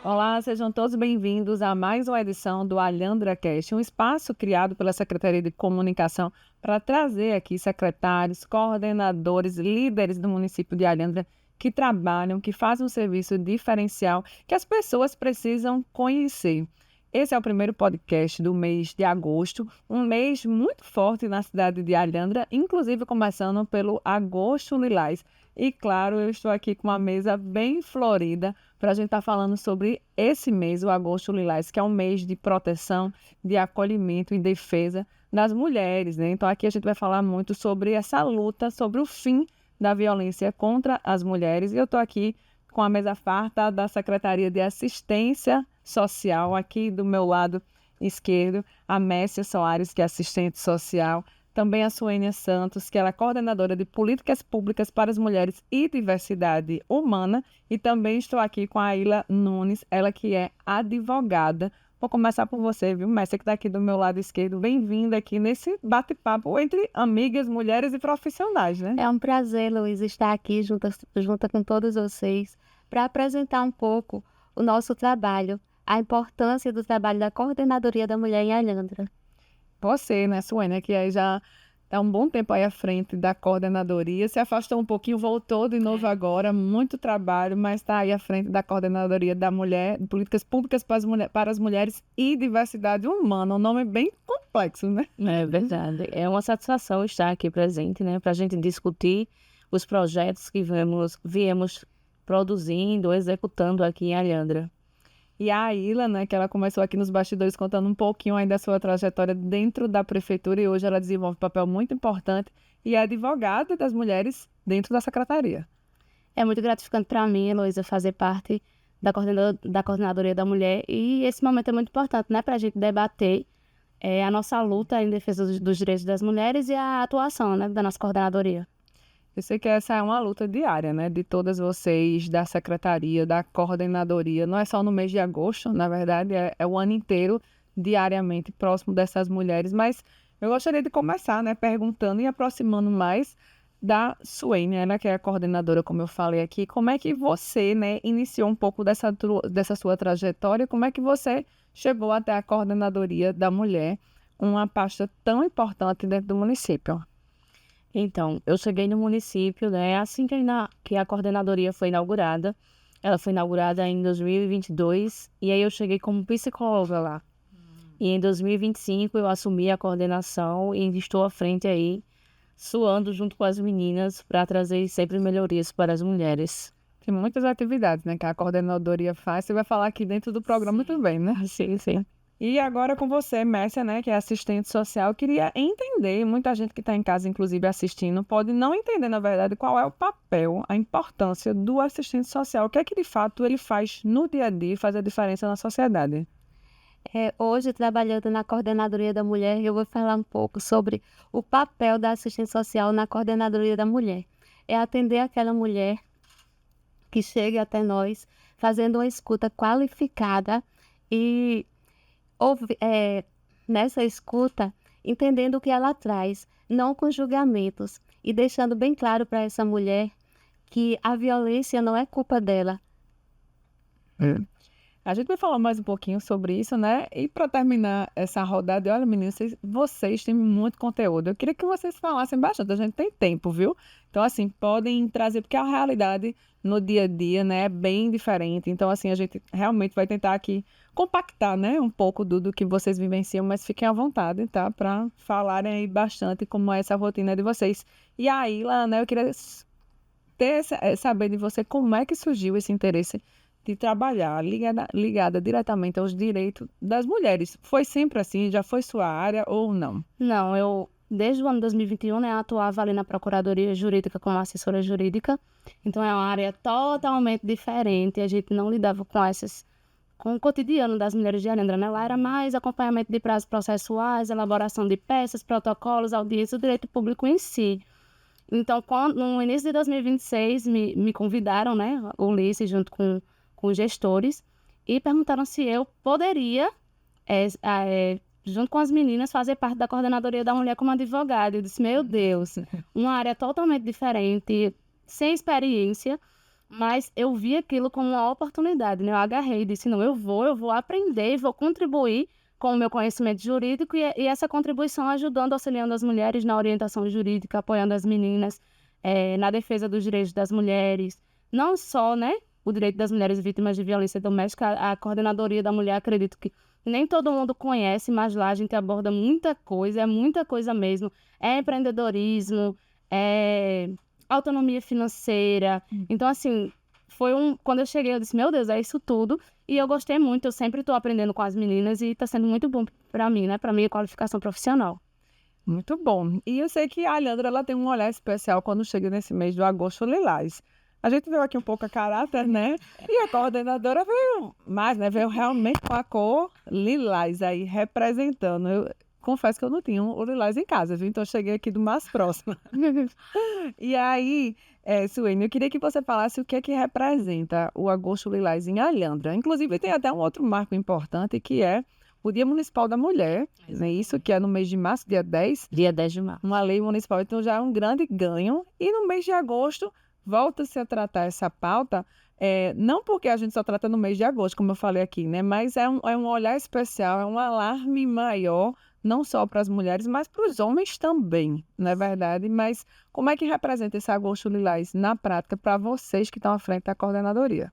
Olá, sejam todos bem-vindos a mais uma edição do AlhandraCast, um espaço criado pela Secretaria de Comunicação para trazer aqui secretários, coordenadores, líderes do município de Alhandra que trabalham, que fazem um serviço diferencial que as pessoas precisam conhecer. Esse é o primeiro podcast do mês de agosto, um mês muito forte na cidade de Alhandra, inclusive começando pelo Agosto Lilás. E claro, eu estou aqui com uma mesa bem florida para a gente estar falando sobre esse mês, o Agosto Lilás, que é um mês de proteção, de acolhimento e defesa das mulheres, né? Então aqui a gente vai falar muito sobre essa luta, sobre o fim da violência contra as mulheres. E eu estou aqui com a mesa farta da Secretaria de Assistência Social, aqui do meu lado esquerdo, a Messia Soares, que é assistente social, também a Suênia Santos, que ela é coordenadora de Políticas Públicas para as Mulheres e Diversidade Humana, e também estou aqui com a Aila Nunes, ela que é advogada. Vou começar por você, viu, Messia, que está aqui do meu lado esquerdo. Bem-vinda aqui nesse bate-papo entre amigas, mulheres e profissionais, né? É um prazer, Luiz, estar aqui junto com todos vocês para apresentar um pouco o nosso trabalho, a importância do trabalho da Coordenadoria da Mulher em Alhandra. Você, né, Suênia, que aí já está um bom tempo aí à frente da coordenadoria, se afastou um pouquinho, voltou de novo agora, muito trabalho, mas está aí à frente da coordenadoria da mulher, políticas públicas para as mulheres e diversidade humana, um nome bem complexo, né? É verdade. É uma satisfação estar aqui presente, né, para a gente discutir os projetos que viemos produzindo, executando aqui em Alhandra. E a Aila, né, que ela começou aqui nos bastidores contando um pouquinho ainda da sua trajetória dentro da prefeitura e hoje ela desenvolve um papel muito importante e é advogada das mulheres dentro da secretaria. É muito gratificante para mim, Heloísa, fazer parte da Coordenadoria da Mulher e esse momento é muito importante, né, para a gente debater a nossa luta em defesa dos direitos das mulheres e a atuação, né, da nossa coordenadoria. Eu sei que essa é uma luta diária, né, de todas vocês, da secretaria, da coordenadoria. Não é só no mês de agosto, na verdade, é o ano inteiro, diariamente, próximo dessas mulheres. Mas eu gostaria de começar, né, perguntando e aproximando mais da Suênia, ela que é a coordenadora, como eu falei aqui. Como é que você, né, iniciou um pouco dessa sua trajetória? Como é que você chegou até a coordenadoria da mulher, uma pasta tão importante dentro do município? Então, eu cheguei no município, né, assim que a coordenadoria foi inaugurada. Ela foi inaugurada em 2022 e aí eu cheguei como psicóloga lá. E em 2025 eu assumi a coordenação e estou à frente aí, suando junto com as meninas para trazer sempre melhorias para as mulheres. Tem muitas atividades, né, que a coordenadoria faz. Você vai falar aqui dentro do programa também, né? Sim, sim. E agora com você, Messia, né, que é assistente social, queria entender, muita gente que está em casa, inclusive assistindo, pode não entender, na verdade, qual é o papel, a importância do assistente social, o que é que de fato ele faz no dia a dia e faz a diferença na sociedade. Hoje, trabalhando na Coordenadoria da Mulher, eu vou falar um pouco sobre o papel da assistente social na Coordenadoria da Mulher. É atender aquela mulher que chega até nós fazendo uma escuta qualificada e nessa escuta, entendendo o que ela traz, não com julgamentos, e deixando bem claro para essa mulher que a violência não é culpa dela. A gente vai falar mais um pouquinho sobre isso, né? E para terminar essa rodada, olha, meninas, vocês têm muito conteúdo. Eu queria que vocês falassem bastante, a gente tem tempo, viu? Então, assim, podem trazer, porque a realidade no dia a dia, né, é bem diferente. Então, assim, a gente realmente vai tentar aqui compactar, né, um pouco do que vocês vivenciam, mas fiquem à vontade, tá? Para falarem aí bastante como é essa rotina de vocês. E aí, lá, né, eu queria saber de você como é que surgiu esse interesse de trabalhar ligada diretamente aos direitos das mulheres. Foi sempre assim? Já foi sua área ou não? Não, eu, desde o ano 2021, né, atuava ali na Procuradoria Jurídica como assessora jurídica. Então, é uma área totalmente diferente. A gente não lidava com o cotidiano das mulheres de Alhandra, né? Lá era mais acompanhamento de prazos processuais, elaboração de peças, protocolos, audiências, o direito público em si. Então, no início de 2026, me convidaram, né, o Ulisses, junto com os gestores, e perguntaram se eu poderia junto com as meninas, fazer parte da coordenadoria da mulher como advogada. Eu disse, meu Deus, uma área totalmente diferente, sem experiência, mas eu vi aquilo como uma oportunidade, né? Eu agarrei e disse, não, eu vou aprender, vou contribuir com o meu conhecimento jurídico e essa contribuição ajudando, auxiliando as mulheres na orientação jurídica, apoiando as meninas na defesa dos direitos das mulheres, não só, né, o direito das mulheres vítimas de violência doméstica, a coordenadoria da mulher, acredito que nem todo mundo conhece, mas lá a gente aborda muita coisa, é muita coisa mesmo, é empreendedorismo, é autonomia financeira, então assim, quando eu cheguei eu disse, meu Deus, é isso tudo, e eu gostei muito, eu sempre estou aprendendo com as meninas e está sendo muito bom para mim, né, para minha qualificação profissional. Muito bom. E eu sei que a Alhandra ela tem um olhar especial quando chega nesse mês do agosto lilás. A gente veio aqui um pouco a caráter, né? E a coordenadora veio mais, né? Veio realmente com a cor lilás aí, representando. Eu confesso que eu não tinha o lilás em casa, viu? Então eu cheguei aqui do mais próximo. E aí, Suene, eu queria que você falasse o que é que representa o agosto lilás em Alhandra. Inclusive, tem até um outro marco importante que é o Dia Municipal da Mulher, né? Isso que é no mês de março, dia 10. Dia 10 de março. Uma lei municipal, então já é um grande ganho. E no mês de agosto, volta-se a tratar essa pauta, não porque a gente só trata no mês de agosto, como eu falei aqui, né? Mas é um olhar especial, é um alarme maior, não só para as mulheres, mas para os homens também, não é verdade? Mas como é que representa esse agosto lilás na prática para vocês que estão à frente da coordenadoria?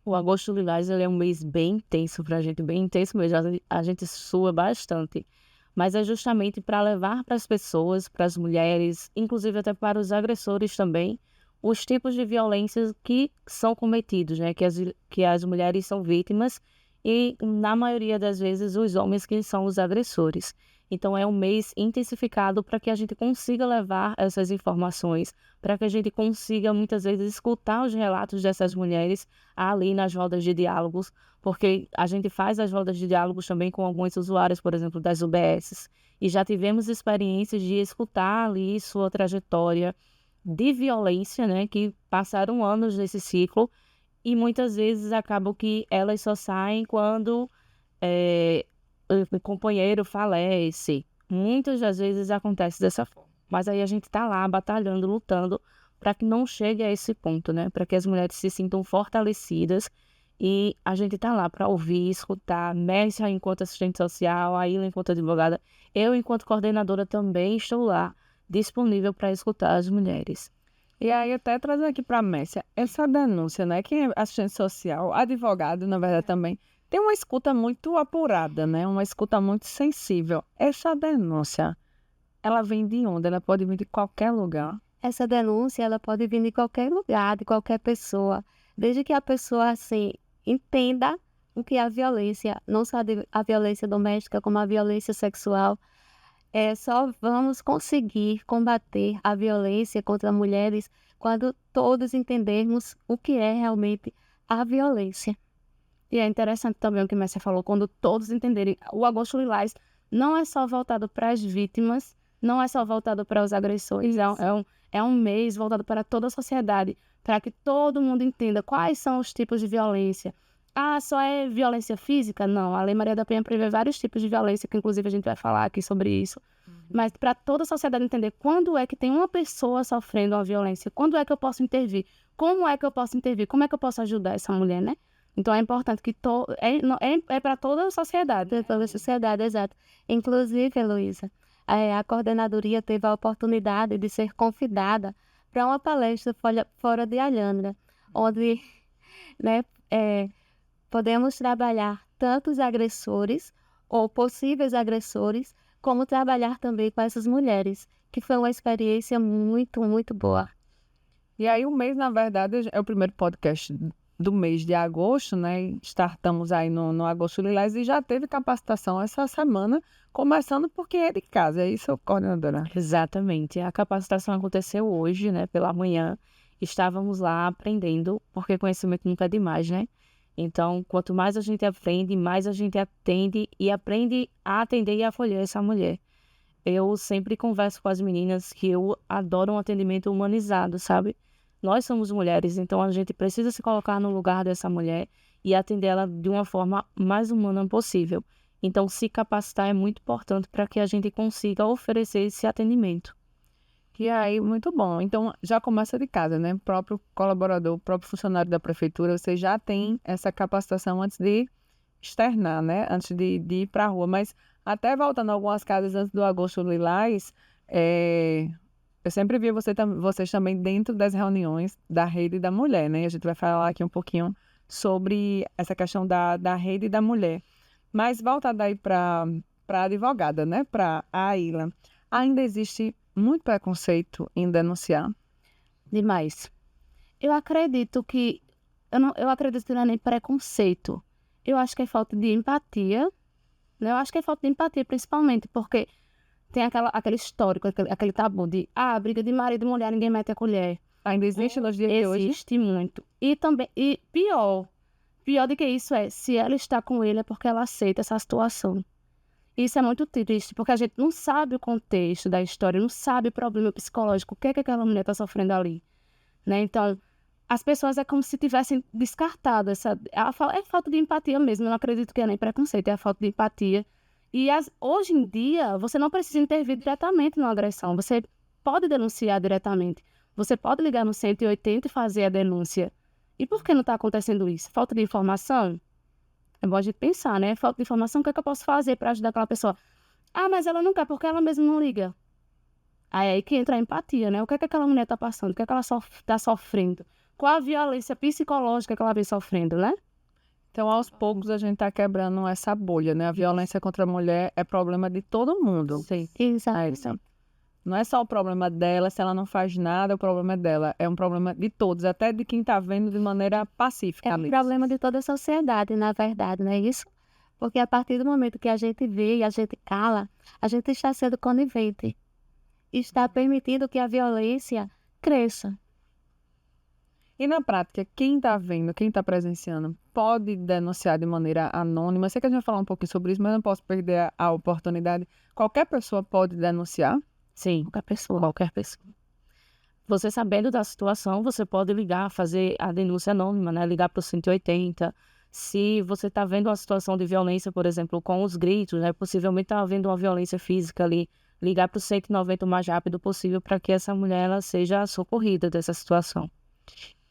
O agosto lilás ele é um mês bem intenso para a gente, bem intenso mesmo, a gente sua bastante. Mas é justamente para levar para as pessoas, para as mulheres, inclusive até para os agressores também, os tipos de violências que são cometidos, né? Que as mulheres são vítimas e, na maioria das vezes, os homens que são os agressores. Então, é um mês intensificado para que a gente consiga levar essas informações, para que a gente consiga, muitas vezes, escutar os relatos dessas mulheres ali nas rodas de diálogos, porque a gente faz as rodas de diálogos também com alguns usuários, por exemplo, das UBSs, e já tivemos experiências de escutar ali sua trajetória de violência, né, que passaram anos nesse ciclo, e muitas vezes acabam que elas só saem quando o companheiro falece. Muitas das vezes acontece dessa forma. Mas aí a gente está lá batalhando, lutando para que não chegue a esse ponto, né? Para que as mulheres se sintam fortalecidas e a gente está lá para ouvir, escutar. Mércia enquanto assistente social, a Ilha enquanto advogada, eu enquanto coordenadora também estou lá, disponível para escutar as mulheres. E aí, até trazendo aqui para a Mércia, essa denúncia, né? Quem é assistente social, advogado, na verdade, também tem uma escuta muito apurada, né? Uma escuta muito sensível. Essa denúncia, ela vem de onde? Ela pode vir de qualquer lugar. Essa denúncia, ela pode vir de qualquer lugar, de qualquer pessoa, desde que a pessoa, assim, entenda o que é a violência, não só a violência doméstica, como a violência sexual. Só vamos conseguir combater a violência contra mulheres quando todos entendermos o que é realmente a violência. E é interessante também o que Mércia falou, quando todos entenderem, o agosto lilás não é só voltado para as vítimas, não é só voltado para os agressores, é um mês voltado para toda a sociedade, para que todo mundo entenda quais são os tipos de violência. Ah, só é violência física? Não, a Lei Maria da Penha prevê vários tipos de violência, que inclusive a gente vai falar aqui sobre isso. Mas para toda a sociedade entender quando é que tem uma pessoa sofrendo uma violência, quando é que eu posso intervir, como é que eu posso intervir, como é que eu posso ajudar essa mulher, né? Então é importante que é para toda a sociedade. Para toda a sociedade, exato. Inclusive, Heloísa, a coordenadoria teve a oportunidade de ser convidada para uma palestra fora de Alhandra, onde, né, podemos trabalhar tanto os agressores ou possíveis agressores, como trabalhar também com essas mulheres, que foi uma experiência muito, muito boa. E aí o mês, na verdade, é o primeiro podcast do mês de agosto, né? Startamos aí no agosto lilás e já teve capacitação essa semana, começando por quem é de casa. É isso, coordenadora? Exatamente. A capacitação aconteceu hoje, né, pela manhã. Estávamos lá aprendendo, porque conhecimento nunca é demais, né? Então, quanto mais a gente aprende, mais a gente atende e aprende a atender e acolher essa mulher. Eu sempre converso com as meninas que eu adoro um atendimento humanizado, sabe? Nós somos mulheres, então a gente precisa se colocar no lugar dessa mulher e atender ela de uma forma mais humana possível. Então, se capacitar é muito importante para que a gente consiga oferecer esse atendimento. E aí, muito bom. Então, já começa de casa, né? O próprio colaborador, o próprio funcionário da prefeitura, você já tem essa capacitação antes de externar, né? Antes de ir para a rua. Mas, até voltando a algumas casas antes do Agosto Lilás, eu sempre vi vocês também dentro das reuniões da Rede da Mulher, né? A gente vai falar aqui um pouquinho sobre essa questão da Rede da Mulher. Mas, voltando aí para a advogada, né? Para a Aila, ainda existe muito preconceito em denunciar. Demais. Eu acredito que. Eu acredito que não é nem preconceito. Eu acho que é falta de empatia. Né? Eu acho que é falta de empatia, principalmente, porque tem aquele histórico, aquele tabu de briga de marido e mulher, ninguém mete a colher. Ainda existe nos dias de hoje? Existe muito. E também, pior do que isso se ela está com ele é porque ela aceita essa situação. Isso é muito triste, porque a gente não sabe o contexto da história, não sabe o problema psicológico, o que é que aquela mulher está sofrendo ali, né? Então, as pessoas é como se tivessem descartado é falta de empatia mesmo, eu não acredito que é nem preconceito, é a falta de empatia. E hoje em dia, você não precisa intervir diretamente numa agressão, você pode denunciar diretamente, você pode ligar no 180 e fazer a denúncia. E por que não está acontecendo isso? Falta de informação? É bom a gente pensar, né? Falta de informação, o que é que eu posso fazer para ajudar aquela pessoa? Mas ela não quer porque ela mesma não liga. Aí que entra a empatia, né? O que é que aquela mulher está passando? O que é que ela está sofrendo? Qual a violência psicológica que ela vem sofrendo, né? Então, aos poucos, a gente está quebrando essa bolha, né? A violência contra a mulher é problema de todo mundo. Sim. Exatamente. Não é só o problema dela, se ela não faz nada, o problema é dela. É um problema de todos, até de quem está vendo de maneira pacífica. É um problema de toda a sociedade, na verdade, não é isso? Porque a partir do momento que a gente vê e a gente cala, a gente está sendo conivente. Está permitindo que a violência cresça. E na prática, quem está vendo, quem está presenciando, pode denunciar de maneira anônima. Eu sei que a gente vai falar um pouquinho sobre isso, mas não posso perder a oportunidade. Qualquer pessoa pode denunciar? Sim, qualquer pessoa. Você sabendo da situação, você pode ligar, fazer a denúncia anônima, né? Ligar para o 180. Se você está vendo uma situação de violência, por exemplo, com os gritos, né? Possivelmente está havendo uma violência física ali, ligar para o 190 o mais rápido possível para que essa mulher ela seja socorrida dessa situação.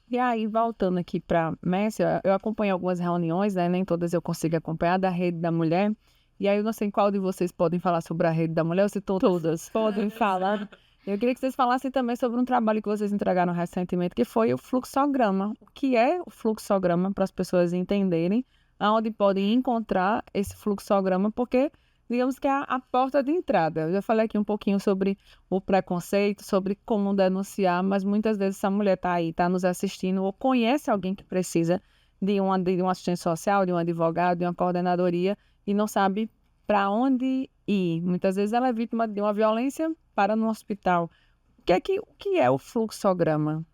E aí, voltando aqui para Mércia, eu acompanho algumas reuniões, né? Nem todas eu consigo acompanhar, da Rede da Mulher. E aí, eu não sei qual de vocês podem falar sobre a Rede da Mulher, ou se todas podem falar. Eu queria que vocês falassem também sobre um trabalho que vocês entregaram recentemente, que foi o fluxograma. O que é o fluxograma, para as pessoas entenderem aonde podem encontrar esse fluxograma, porque digamos que é a porta de entrada. Eu já falei aqui um pouquinho sobre o preconceito, sobre como denunciar, mas muitas vezes essa mulher está aí, está nos assistindo, ou conhece alguém que precisa de um assistente social, de um advogado, de uma coordenadoria, e não sabe para onde ir. Muitas vezes ela é vítima de uma violência, para no hospital. O que é o fluxograma?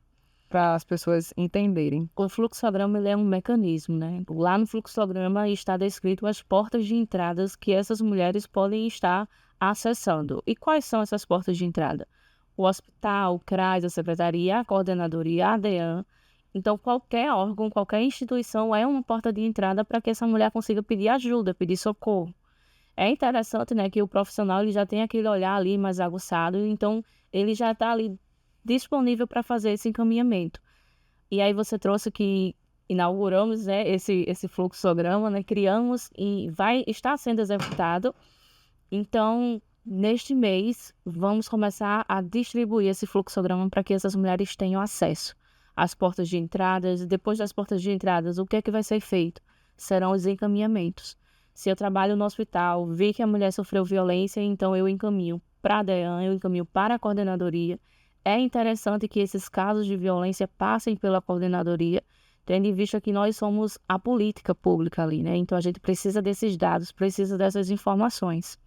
Para as pessoas entenderem. O fluxograma ele é um mecanismo, né? Lá no fluxograma está descrito as portas de entradas que essas mulheres podem estar acessando. E quais são essas portas de entrada? O hospital, o CRAS, a secretaria, a coordenadoria, a ADEAN. Então, qualquer órgão, qualquer instituição é uma porta de entrada para que essa mulher consiga pedir ajuda, pedir socorro. É interessante, né, que o profissional ele já tem aquele olhar ali mais aguçado, então ele já está ali disponível para fazer esse encaminhamento. E aí você trouxe que inauguramos, né, esse fluxograma, né, criamos e está sendo executado. Então, neste mês, vamos começar a distribuir esse fluxograma para que essas mulheres tenham acesso às portas de entradas. Depois das portas de entradas, o que é que vai ser feito? Serão os encaminhamentos. Se eu trabalho no hospital, vi que a mulher sofreu violência, então eu encaminho para a DEAN, eu encaminho para a coordenadoria. É interessante que esses casos de violência passem pela coordenadoria, tendo em vista que nós somos a política pública ali, né? Então a gente precisa desses dados, precisa dessas informações.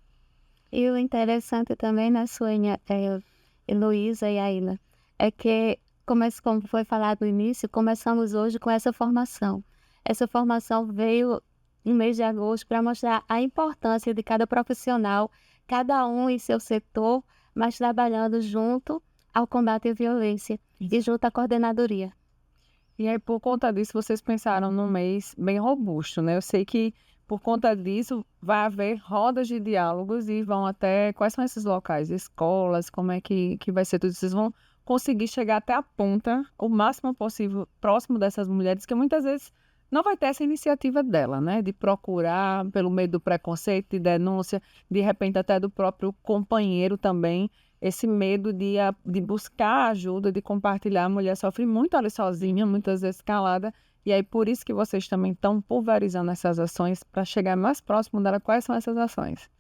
E o interessante também na sua Heloísa e Aila, é que, como foi falado no início, começamos hoje com essa formação. Essa formação veio no mês de agosto para mostrar a importância de cada profissional, cada um em seu setor, mas trabalhando junto ao combate à violência e junto à coordenadoria. E aí, por conta disso, vocês pensaram num mês bem robusto, né? Eu sei que por conta disso, vai haver rodas de diálogos e vão até... Quais são esses locais? Escolas, como é que vai ser tudo? Vocês vão conseguir chegar até a ponta, o máximo possível, próximo dessas mulheres, que muitas vezes não vai ter essa iniciativa dela, né? De procurar, pelo meio do preconceito, de denúncia, de repente até do próprio companheiro também, esse medo de buscar ajuda, de compartilhar. A mulher sofre muito ali sozinha, muitas vezes calada, e aí por isso que vocês também estão pulverizando essas ações para chegar mais próximo dela. Quais são essas ações?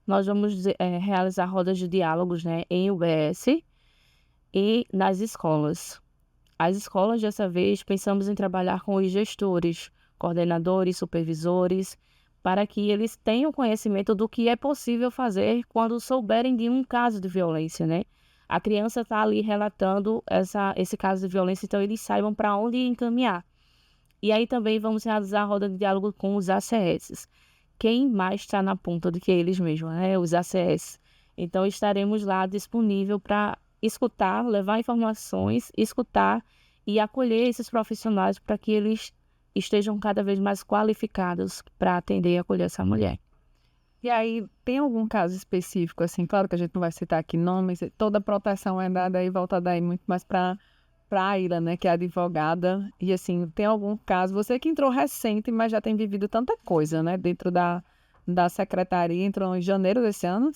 Nós vamos realizar rodas de diálogos, né, em UBS e nas escolas. As escolas, dessa vez, pensamos em trabalhar com os gestores, coordenadores, supervisores, para que eles tenham conhecimento do que é possível fazer quando souberem de um caso de violência, né? A criança está ali relatando esse caso de violência, então eles saibam para onde encaminhar. E aí também vamos realizar a roda de diálogo com os ACS. Quem mais está na ponta do que eles mesmos, né? Os ACS. Então estaremos lá disponível para escutar, levar informações, escutar e acolher esses profissionais para que eles estejam cada vez mais qualificados para atender e acolher essa mulher. E aí, tem algum caso específico, assim, claro que a gente não vai citar aqui nomes, toda a proteção é dada aí, voltada aí muito mais para a Aila, né, que é advogada, e assim, tem algum caso, você que entrou recente, mas já tem vivido tanta coisa, né, dentro da secretaria, entrou em janeiro desse ano,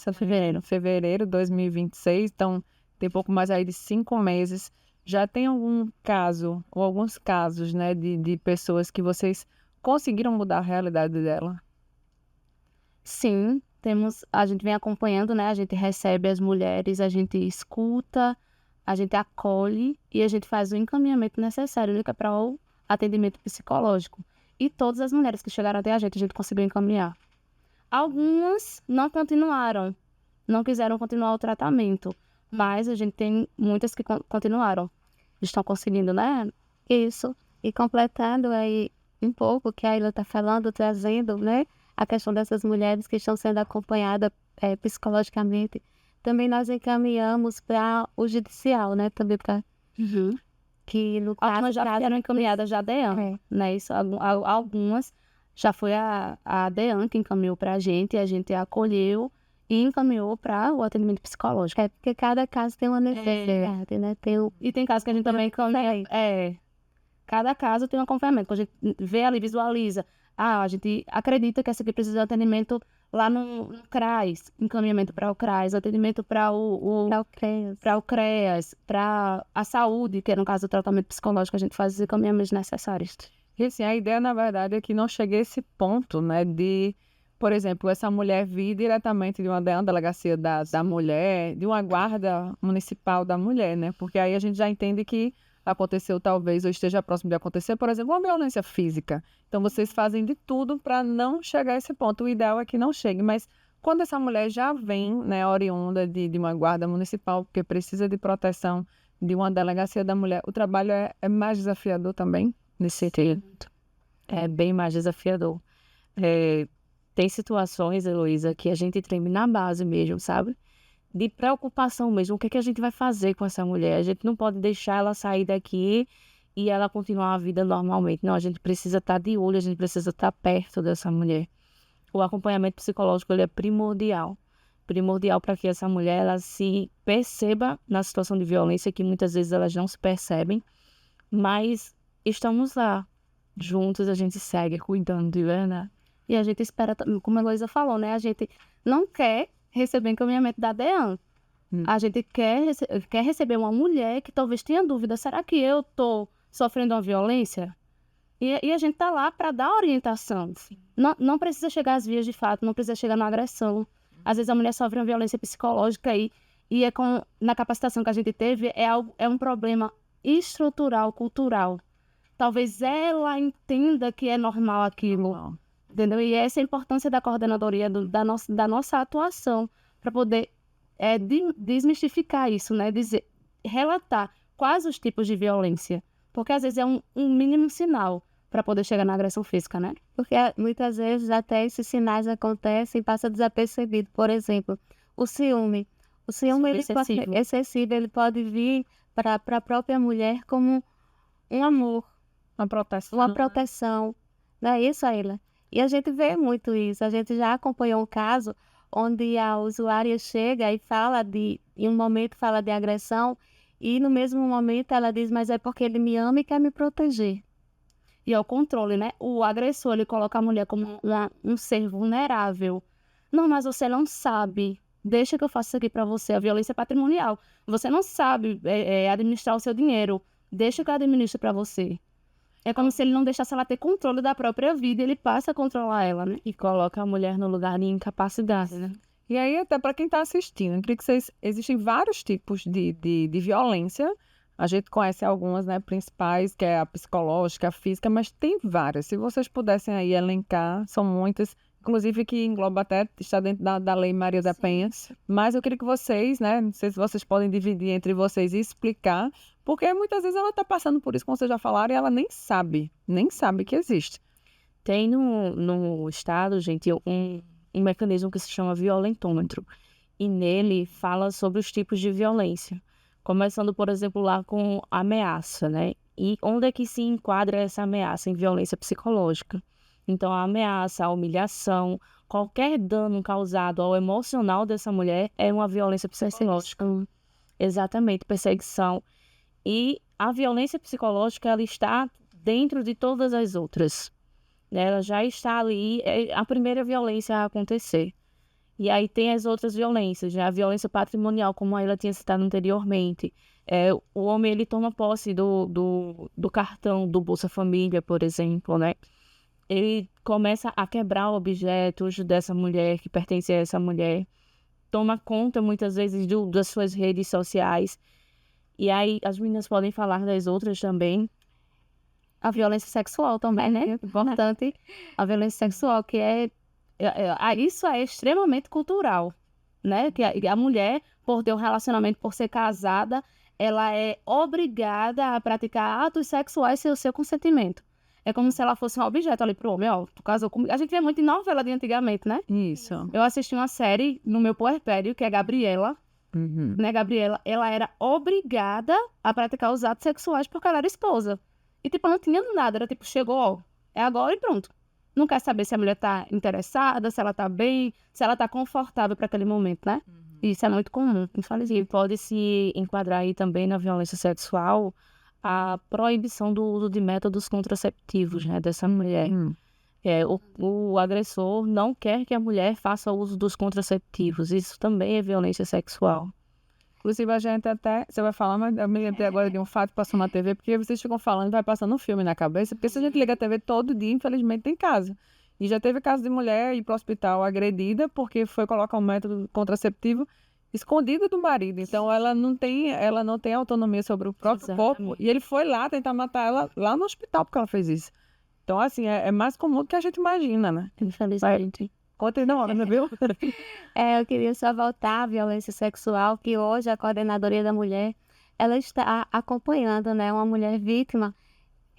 fevereiro de 2026, então tem pouco mais aí de 5 meses. Já tem algum caso, ou alguns casos, né, de pessoas que vocês conseguiram mudar a realidade dela? Sim, a gente vem acompanhando, né? A gente recebe as mulheres, a gente escuta, a gente acolhe e a gente faz o encaminhamento necessário, né, para o atendimento psicológico. E todas as mulheres que chegaram até a gente conseguiu encaminhar. Algumas não continuaram, não quiseram continuar o tratamento, mas a gente tem muitas que continuaram. Estão conseguindo, né? Isso. E completando aí um pouco o que a Aila está falando, trazendo, né, a questão dessas mulheres que estão sendo acompanhadas psicologicamente, também nós encaminhamos para o judicial, né? Também para que no caso... Algumas já foram encaminhadas já a DEAN, né? Isso, algumas já foi a DEAN que encaminhou para a gente acolheu e encaminhou para o atendimento psicológico. É, porque cada caso tem uma necessidade, né? E tem casos que a gente também encaminha. Cada caso tem um acompanhamento. Quando a gente vê ali, visualiza. A gente acredita que essa aqui precisa de atendimento lá no CRAS, encaminhamento para o CRAS, atendimento para o CREAS, para a saúde, que é no caso do tratamento psicológico, a gente faz os encaminhamentos necessários. E assim, a ideia, na verdade, é que não chegue a esse ponto, né, de, por exemplo, essa mulher vir diretamente de uma delegacia da mulher, de uma guarda municipal da mulher, né, porque aí a gente já entende que aconteceu talvez ou esteja próximo de acontecer, por exemplo, uma violência física. Então, vocês fazem de tudo para não chegar a esse ponto. O ideal é que não chegue, mas quando essa mulher já vem, né, oriunda de uma guarda municipal, porque precisa de proteção de uma delegacia da mulher, o trabalho é mais desafiador também, nesse sentido. É bem mais desafiador. Tem situações, Heloísa, que a gente treme na base mesmo, sabe? De preocupação mesmo, o que a gente vai fazer com essa mulher? A gente não pode deixar ela sair daqui e ela continuar a vida normalmente. Não, a gente precisa estar de olho, a gente precisa estar perto dessa mulher. O acompanhamento psicológico, ele é primordial para que essa mulher ela se perceba na situação de violência, que muitas vezes elas não se percebem, mas estamos lá, juntos, a gente segue cuidando, de verdade. E a gente espera, como a Heloísa falou, né? A gente não quer receber encaminhamento da DEAN. A gente quer receber uma mulher que talvez tenha dúvida, será que eu estou sofrendo uma violência? E a gente está lá para dar orientação. Não precisa chegar às vias de fato, não precisa chegar na agressão. Às vezes a mulher sofre uma violência psicológica na capacitação que a gente teve, é um problema estrutural, cultural. Talvez ela entenda que é normal aquilo. Entendeu? E essa é a importância da coordenadoria, da nossa atuação, para poder desmistificar isso, né? Relatar quais os tipos de violência. Porque às vezes é um mínimo sinal para poder chegar na agressão física, né? Porque muitas vezes até esses sinais acontecem e passa desapercebido. Por exemplo, o ciúme. O ciúme excessivo, ele pode vir para a própria mulher como um amor, uma proteção. Uma proteção. Não é isso, Aila? E a gente vê muito isso. A gente já acompanhou um caso onde a usuária chega e em um momento fala de agressão, e no mesmo momento ela diz, mas é porque ele me ama e quer me proteger. E é o controle, né? O agressor, ele coloca a mulher como um ser vulnerável. Não, mas você não sabe. Deixa que eu faça isso aqui pra você. A violência patrimonial. Você não sabe administrar o seu dinheiro. Deixa que eu administre pra você. É como se ele não deixasse ela ter controle da própria vida, ele passa a controlar ela, né? E coloca a mulher no lugar de incapacidade, né? E aí, até para quem está assistindo, eu queria que vocês... Existem vários tipos de violência. A gente conhece algumas, né, principais, que é a psicológica, a física, mas tem várias. Se vocês pudessem aí elencar, são muitas, inclusive que engloba até, está dentro da Lei Maria da Penha. Mas eu queria que vocês, né, não sei se vocês podem dividir entre vocês e explicar, porque muitas vezes ela está passando por isso, como vocês já falaram, e ela nem sabe que existe. Tem no estado, gente, um mecanismo que se chama violentômetro. E nele fala sobre os tipos de violência. Começando, por exemplo, lá com ameaça, né? E onde é que se enquadra essa ameaça? Em violência psicológica. Então, a ameaça, a humilhação, qualquer dano causado ao emocional dessa mulher é uma violência psicológica. Exatamente, perseguição. E a violência psicológica, ela está dentro de todas as outras. Ela já está ali, é a primeira violência a acontecer. E aí tem as outras violências, né? A violência patrimonial, como a Ayla tinha citado anteriormente. O homem, ele toma posse do cartão do Bolsa Família, por exemplo, né? Ele começa a quebrar objetos dessa mulher, que pertencem a essa mulher. Toma conta, muitas vezes, das suas redes sociais. E aí as meninas podem falar das outras também. A violência sexual também, né? Importante. A violência sexual, que isso é extremamente cultural, né? Que a mulher, por ter um relacionamento, por ser casada, ela é obrigada a praticar atos sexuais sem o seu consentimento. É como se ela fosse um objeto ali pro homem, ó, tu casou comigo. A gente vê muito em novela de antigamente, né? Isso. Eu assisti uma série no meu puerpério, que é Gabriela, né? Gabriela, ela era obrigada a praticar os atos sexuais porque ela era esposa. E, tipo, não tinha nada, era tipo, chegou, ó, é agora e pronto. Não quer saber se a mulher tá interessada, se ela tá bem, se ela tá confortável para aquele momento, né? Isso é muito comum, infelizmente. E pode se enquadrar aí também na violência sexual a proibição do uso de métodos contraceptivos, né, dessa mulher. O agressor não quer que a mulher faça uso dos contraceptivos. Isso também é violência sexual. Inclusive, a gente até... Você vai falar, mas eu me lembrei agora de um fato que passou na TV, porque vocês ficam falando e vai passando um filme na cabeça, porque se a gente liga a TV todo dia, infelizmente, tem caso. E já teve caso de mulher ir para o hospital agredida porque foi colocar um método contraceptivo escondido do marido. Então, ela não tem autonomia sobre o próprio corpo. E ele foi lá tentar matar ela lá no hospital porque ela fez isso. Então, assim, é mais comum do que a gente imagina, né? Infelizmente. Conta na hora, né, viu? Eu queria só voltar à violência sexual, que hoje a Coordenadoria da Mulher, ela está acompanhando, né, uma mulher vítima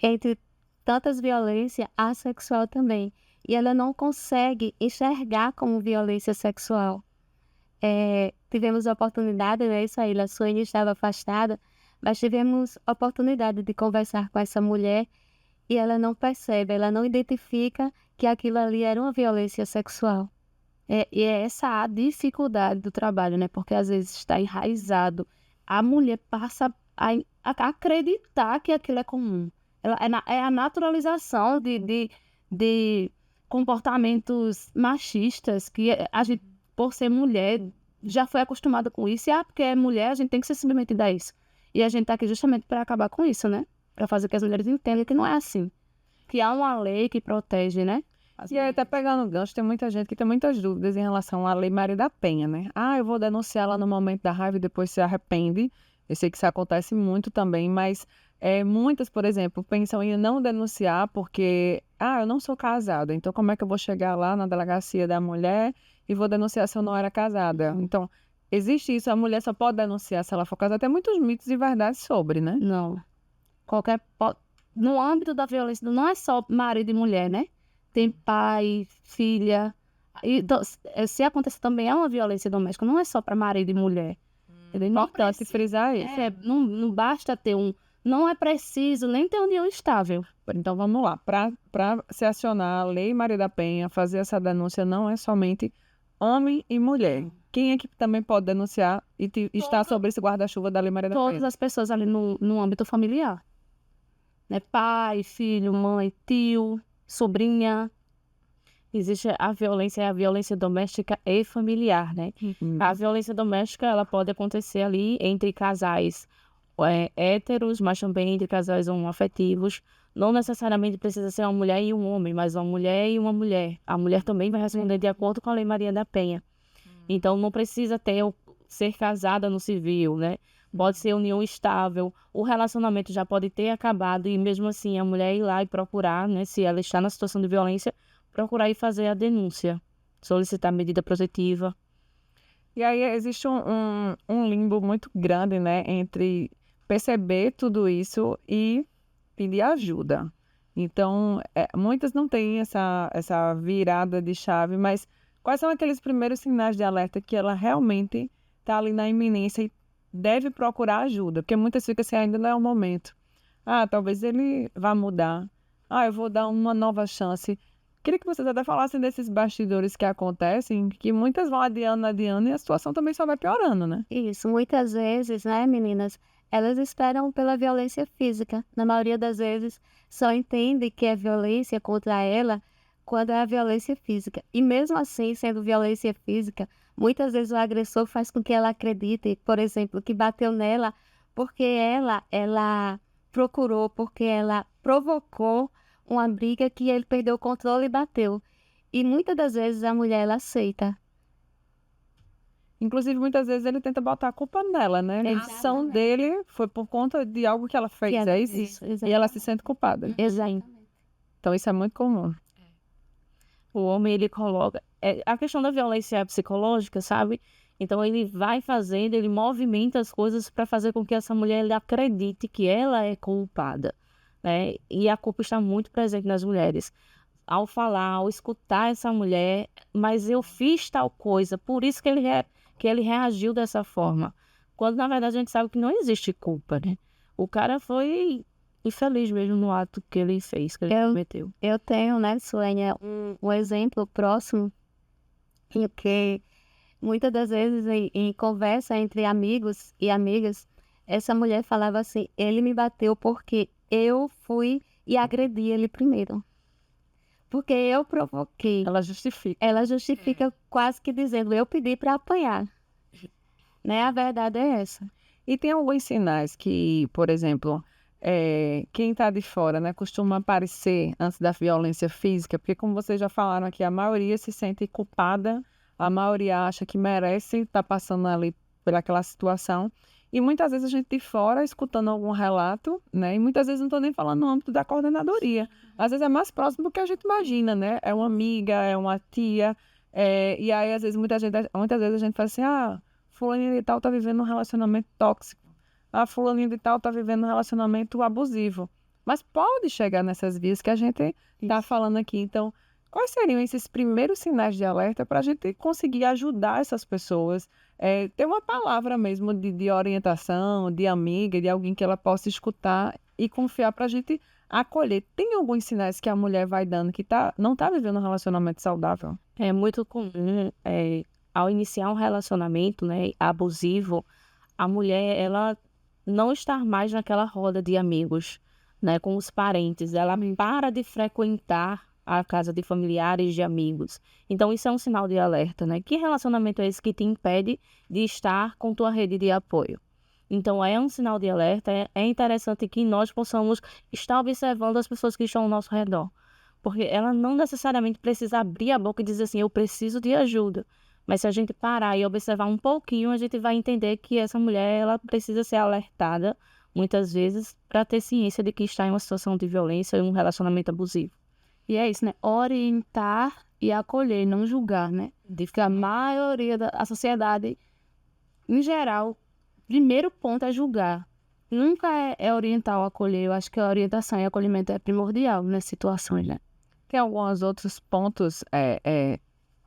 entre tantas violências, a sexual também. E ela não consegue enxergar como violência sexual. Tivemos a oportunidade, né, isso aí, a Suene estava afastada, mas tivemos a oportunidade de conversar com essa mulher e ela não percebe, ela não identifica que aquilo ali era uma violência sexual. E é essa a dificuldade do trabalho, né? Porque às vezes está enraizado. A mulher passa a acreditar que aquilo é comum. É a naturalização de comportamentos machistas que a gente, por ser mulher, já foi acostumada com isso. E porque é mulher, a gente tem que ser submetida a isso. E a gente está aqui justamente para acabar com isso, né? Para fazer que as mulheres entendam que não é assim. Que há uma lei que protege, né? E aí, até pegando o gancho, tem muita gente que tem muitas dúvidas em relação à Lei Maria da Penha, né? Eu vou denunciar lá no momento da raiva e depois se arrepende. Eu sei que isso acontece muito também, mas muitas, por exemplo, pensam em não denunciar porque, eu não sou casada, então como é que eu vou chegar lá na delegacia da mulher e vou denunciar se eu não era casada? Então, existe isso, a mulher só pode denunciar se ela for casada. Tem muitos mitos e verdades sobre, né? Não. No âmbito da violência, não é só marido e mulher, né? Tem pai, filha. Então, se acontecer também é uma violência doméstica, não é só para marido e mulher. É importante frisar isso. Não basta ter não é preciso nem ter união estável. Então vamos lá, para se acionar a Lei Maria da Penha, fazer essa denúncia não é somente homem e mulher. Quem é que também pode denunciar e estar sobre esse guarda-chuva da Lei Maria da Todas Penha? as pessoas ali no âmbito familiar. Né? Pai, filho, mãe, tio, sobrinha. Existe a violência doméstica e familiar, né? A violência doméstica, ela pode acontecer ali entre casais héteros, mas também entre casais homoafetivos. Não necessariamente precisa ser uma mulher e um homem, mas uma mulher e uma mulher. A mulher também vai responder de acordo com a Lei Maria da Penha. Então, não precisa ser casada no civil, né? Pode ser união estável. O relacionamento já pode ter acabado e, mesmo assim, a mulher ir lá e procurar, né? Se ela está na situação de violência, procurar e fazer a denúncia, solicitar medida protetiva. E aí existe um limbo muito grande, né, entre perceber tudo isso e pedir ajuda. Então, muitas não têm essa virada de chave, mas quais são aqueles primeiros sinais de alerta que ela realmente está ali na iminência e deve procurar ajuda? Porque muitas ficam assim, ainda não é o momento. Ah, talvez ele vá mudar. Ah, eu vou dar uma nova chance. Queria que vocês até falassem desses bastidores que acontecem, que muitas vão adiando e a situação também só vai piorando, né? Isso, muitas vezes, né, meninas, elas esperam pela violência física. Na maioria das vezes, só entendem que é violência contra ela quando é a violência física. E mesmo assim, sendo violência física, muitas vezes o agressor faz com que ela acredite, por exemplo, que bateu nela porque ela procurou, porque ela provocou uma briga que ele perdeu o controle e bateu. E muitas das vezes a mulher, ela aceita. Inclusive, muitas vezes ele tenta botar a culpa nela, né? A ação dele foi por conta de algo que ela fez, é isso? E ela se sente culpada. Exato. Então, isso é muito comum. O homem, ele coloca... a questão da violência psicológica, sabe? Então, ele vai fazendo, ele movimenta as coisas para fazer com que essa mulher ele acredite que ela é culpada, né? E a culpa está muito presente nas mulheres. Ao falar, ao escutar essa mulher, mas eu fiz tal coisa, por isso que ele reagiu dessa forma. Quando, na verdade, a gente sabe que não existe culpa, né? O cara foi infeliz mesmo no ato que ele fez, que ele cometeu. Eu tenho, né, Suênia, um exemplo próximo em que muitas das vezes em conversa entre amigos e amigas, essa mulher falava assim, ele me bateu porque eu fui e agredi ele primeiro. Porque eu provoquei. Ela justifica. Ela justifica quase que dizendo, eu pedi para apanhar. Né? A verdade é essa. E tem alguns sinais que, por exemplo, quem está de fora, né, costuma aparecer antes da violência física, porque como vocês já falaram aqui, a maioria se sente culpada, a maioria acha que merece estar passando ali por aquela situação. E muitas vezes a gente de fora, escutando algum relato, né? E muitas vezes não estou nem falando no âmbito da coordenadoria. Às vezes é mais próximo do que a gente imagina, né? É uma amiga, é uma tia. E aí, às vezes, muitas vezes a gente fala assim, fulaninha de tal está vivendo um relacionamento tóxico. Fulaninha de tal está vivendo um relacionamento abusivo. Mas pode chegar nessas vias que a gente está falando aqui. Então, quais seriam esses primeiros sinais de alerta para a gente conseguir ajudar essas pessoas? Ter uma palavra mesmo de orientação, de amiga, de alguém que ela possa escutar e confiar para a gente acolher. Tem alguns sinais que a mulher vai dando que não está vivendo um relacionamento saudável? É muito comum, ao iniciar um relacionamento, né, abusivo, a mulher, ela não estar mais naquela roda de amigos, né, com os parentes. Ela para de frequentar a casa de familiares, de amigos. Então, isso é um sinal de alerta, né? Que relacionamento é esse que te impede de estar com tua rede de apoio? Então, é um sinal de alerta. É interessante que nós possamos estar observando as pessoas que estão ao nosso redor. Porque ela não necessariamente precisa abrir a boca e dizer assim, eu preciso de ajuda. Mas se a gente parar e observar um pouquinho, a gente vai entender que essa mulher, ela precisa ser alertada, muitas vezes, para ter ciência de que está em uma situação de violência e um relacionamento abusivo. E é isso, né? Orientar e acolher, não julgar, né? Porque a maioria da sociedade, em geral, primeiro ponto é julgar. Nunca é orientar ou acolher. Eu acho que a orientação e acolhimento é primordial nessas situações, né? Tem alguns outros pontos,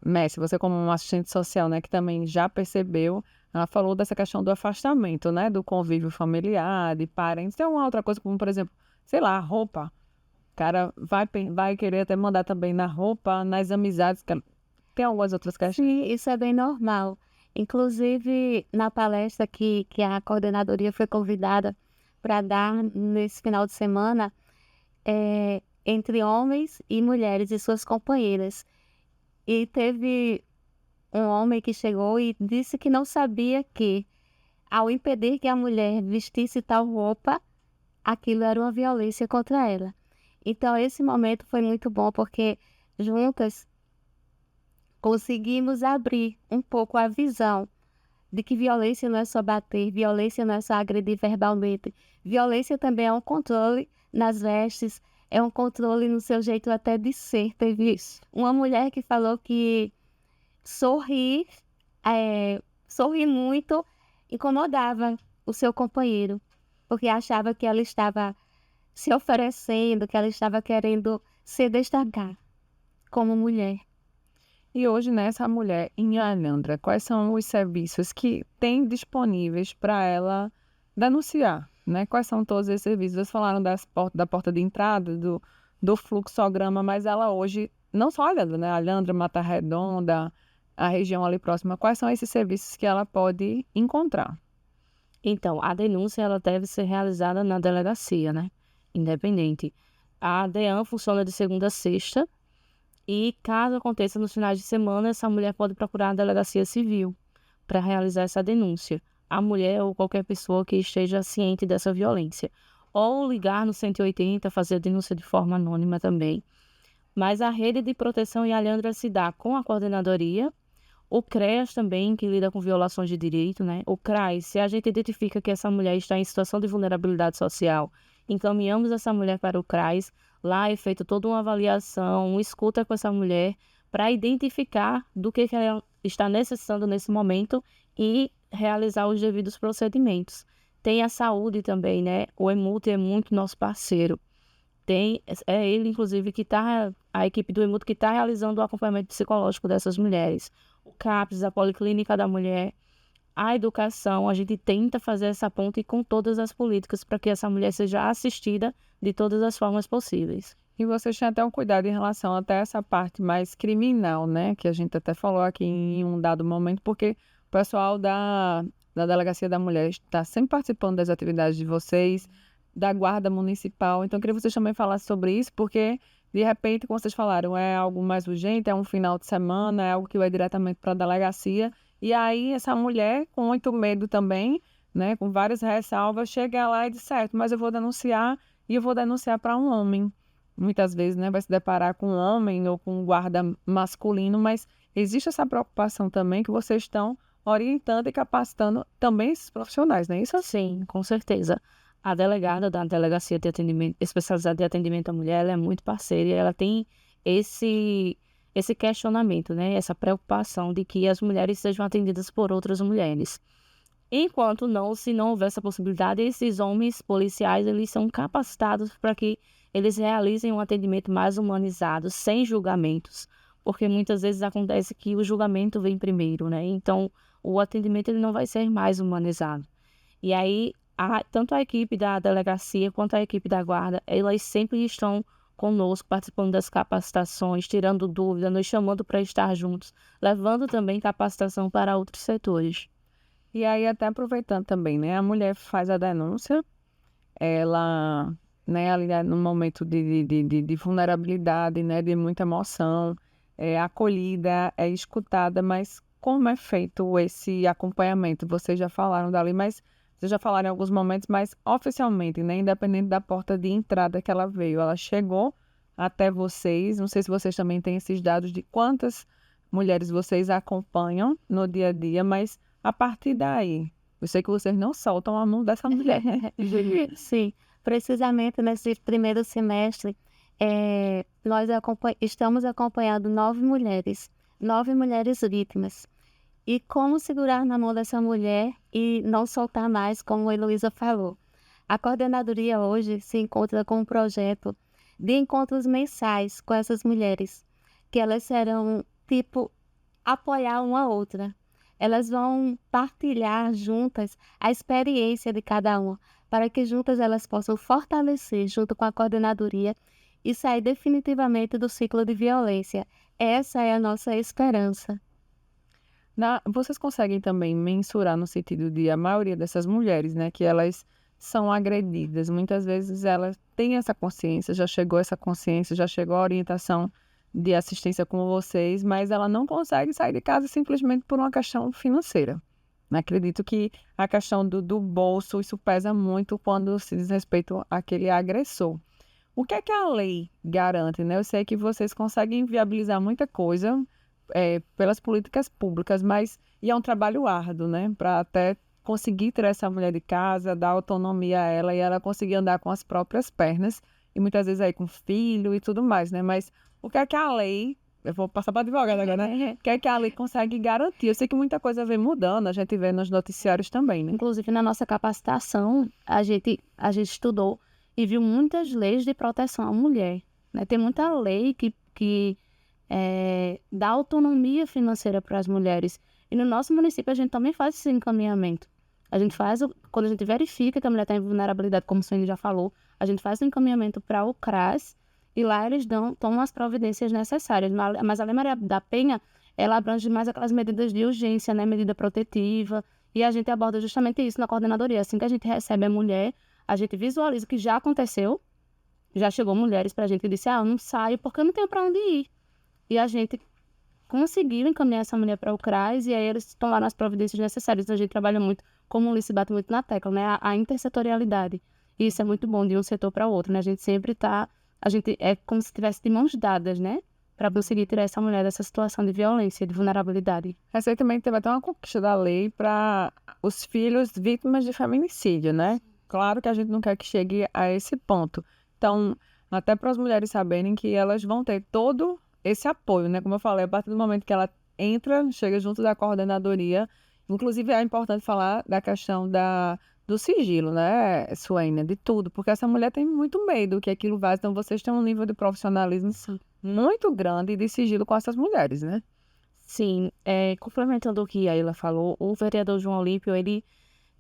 Messi, você como um assistente social, né, que também já percebeu ela falou dessa questão do afastamento, né? Do convívio familiar, de parentes. Tem uma outra coisa, como, por exemplo, sei lá, roupa. O cara vai querer até mandar também na roupa, nas amizades. Tem algumas outras questões. Sim, isso é bem normal. Inclusive, na palestra que a coordenadoria foi convidada para dar nesse final de semana, entre homens e mulheres e suas companheiras. E teve um homem que chegou e disse que não sabia que, ao impedir que a mulher vestisse tal roupa, aquilo era uma violência contra ela. Então, esse momento foi muito bom, porque juntas conseguimos abrir um pouco a visão de que violência não é só bater, violência não é só agredir verbalmente. Violência também é um controle nas vestes, é um controle no seu jeito até de ser. Teve uma mulher que falou que sorrir muito incomodava o seu companheiro, porque achava que ela estava se oferecendo, que ela estava querendo se destacar como mulher. E hoje, nessa mulher em Alhandra, quais são os serviços que tem disponíveis para ela denunciar, né? Quais são todos esses serviços? Vocês falaram da porta de entrada, do fluxograma, mas ela hoje, não só Alhandra, né? Alhandra, Mata Redonda, a região ali próxima, quais são esses serviços que ela pode encontrar? Então, a denúncia ela deve ser realizada na delegacia, né? Independente. A DEAN funciona de segunda a sexta e, caso aconteça nos finais de semana, essa mulher pode procurar a delegacia civil para realizar essa denúncia. A mulher ou qualquer pessoa que esteja ciente dessa violência. Ou ligar no 180, fazer a denúncia de forma anônima também. Mas a rede de proteção em Alhandra se dá com a coordenadoria, o CREAS também, que lida com violações de direito, né? O CRAS, se a gente identifica que essa mulher está em situação de vulnerabilidade social, encaminhamos essa mulher para o CRAS, lá é feita toda uma avaliação, uma escuta com essa mulher, para identificar do que ela está necessitando nesse momento e realizar os devidos procedimentos. Tem a saúde também, né? O EMUT é muito nosso parceiro. É ele, inclusive, a equipe do EMUT que está realizando o acompanhamento psicológico dessas mulheres. O CAPS, a Policlínica da Mulher, a educação, a gente tenta fazer essa ponte com todas as políticas para que essa mulher seja assistida de todas as formas possíveis. E vocês têm até um cuidado em relação até essa parte mais criminal, né? Que a gente até falou aqui em um dado momento, porque o pessoal da Delegacia da Mulher está sempre participando das atividades de vocês, da Guarda Municipal. Então, eu queria que vocês também falassem sobre isso, porque, de repente, como vocês falaram, é algo mais urgente, é um final de semana, é algo que vai diretamente para a delegacia. E aí, essa mulher, com muito medo também, né, com várias ressalvas, chega lá e diz, certo, mas eu vou denunciar, e eu vou denunciar para um homem. Muitas vezes, né, vai se deparar com um homem ou com um guarda masculino, mas existe essa preocupação também que vocês estão orientando e capacitando também esses profissionais, não é isso? Sim, com certeza. A delegada da Delegacia de Atendimento Especializada de Atendimento à Mulher, ela é muito parceira e ela tem esse questionamento, né? Essa preocupação de que as mulheres sejam atendidas por outras mulheres. Enquanto se não houver essa possibilidade, esses homens policiais, eles são capacitados para que eles realizem um atendimento mais humanizado, sem julgamentos, porque muitas vezes acontece que o julgamento vem primeiro, né? Então, o atendimento ele não vai ser mais humanizado. E aí, tanto a equipe da delegacia quanto a equipe da guarda, elas sempre estão conosco, participando das capacitações, tirando dúvidas, nos chamando para estar juntos, levando também capacitação para outros setores. E aí, até aproveitando também, né? A mulher faz a denúncia, ela, né, ali no momento de vulnerabilidade, né, de muita emoção, é acolhida, é escutada, mas como é feito esse acompanhamento? Vocês já falaram dali, mas vocês já falaram em alguns momentos, mas oficialmente, né, independente da porta de entrada que ela veio, ela chegou até vocês. Não sei se vocês também têm esses dados de quantas mulheres vocês acompanham no dia a dia, mas a partir daí, eu sei que vocês não soltam a mão dessa mulher. Sim, precisamente nesse primeiro semestre, nós estamos acompanhando 9 mulheres vítimas. E como segurar na mão dessa mulher e não soltar mais, como a Heloísa falou. A coordenadoria hoje se encontra com um projeto de encontros mensais com essas mulheres, que elas serão, apoiar uma outra. elas vão partilhar juntas a experiência de cada uma, para que juntas elas possam fortalecer, junto com a coordenadoria, e sair definitivamente do ciclo de violência. Essa é a nossa esperança. Vocês conseguem também mensurar no sentido de a maioria dessas mulheres, né, que elas são agredidas, muitas vezes elas têm essa consciência, já chegou essa consciência, já chegou a orientação de assistência com vocês, mas ela não consegue sair de casa simplesmente por uma questão financeira. Acredito que a questão do bolso, isso pesa muito quando se diz respeito àquele agressor. O que é que a lei garante, né? Eu sei que vocês conseguem viabilizar muita coisa pelas políticas públicas, mas e é um trabalho árduo, né? Para até conseguir tirar essa mulher de casa, dar autonomia a ela e ela conseguir andar com as próprias pernas e muitas vezes aí com filho e tudo mais, né? Mas o que é que a lei, eu vou passar para advogada agora, né? O que é que a lei consegue garantir? Eu sei que muita coisa vem mudando, a gente vê nos noticiários também, né? Inclusive, na nossa capacitação, a gente estudou e viu muitas leis de proteção à mulher, né? Tem muita lei que dá autonomia financeira para as mulheres. E no nosso município, a gente também faz esse encaminhamento. A gente faz, quando a gente verifica que a mulher está em vulnerabilidade, como o Suene já falou, a gente faz o encaminhamento para o CRAS e lá eles tomam as providências necessárias. Mas a Lei Maria da Penha, ela abrange mais aquelas medidas de urgência, né? Medida protetiva. E a gente aborda justamente isso na coordenadoria. Assim que a gente recebe a mulher, a gente visualiza o que já aconteceu. Já chegou mulheres para a gente que disse, eu não saio porque eu não tenho para onde ir. E a gente conseguiu encaminhar essa mulher para o CRAS e aí eles tomaram as providências necessárias. Então, a gente trabalha muito, como o Ulisses bate muito na tecla, né? A intersetorialidade. E isso é muito bom de um setor para o outro, né? A gente sempre é como se estivesse de mãos dadas, né? Para conseguir tirar essa mulher dessa situação de violência, de vulnerabilidade. Recentemente teve até uma conquista da lei para os filhos vítimas de feminicídio, né? Claro que a gente não quer que chegue a esse ponto. Então, até para as mulheres saberem que elas vão ter todo esse apoio, né? Como eu falei, a partir do momento que ela chega junto da coordenadoria, inclusive é importante falar da questão do sigilo, né, Suênia, de tudo, porque essa mulher tem muito medo que aquilo vá, então vocês têm um nível de profissionalismo muito grande de sigilo com essas mulheres, né? Sim, complementando o que a Ilha falou, o vereador João Olímpio, ele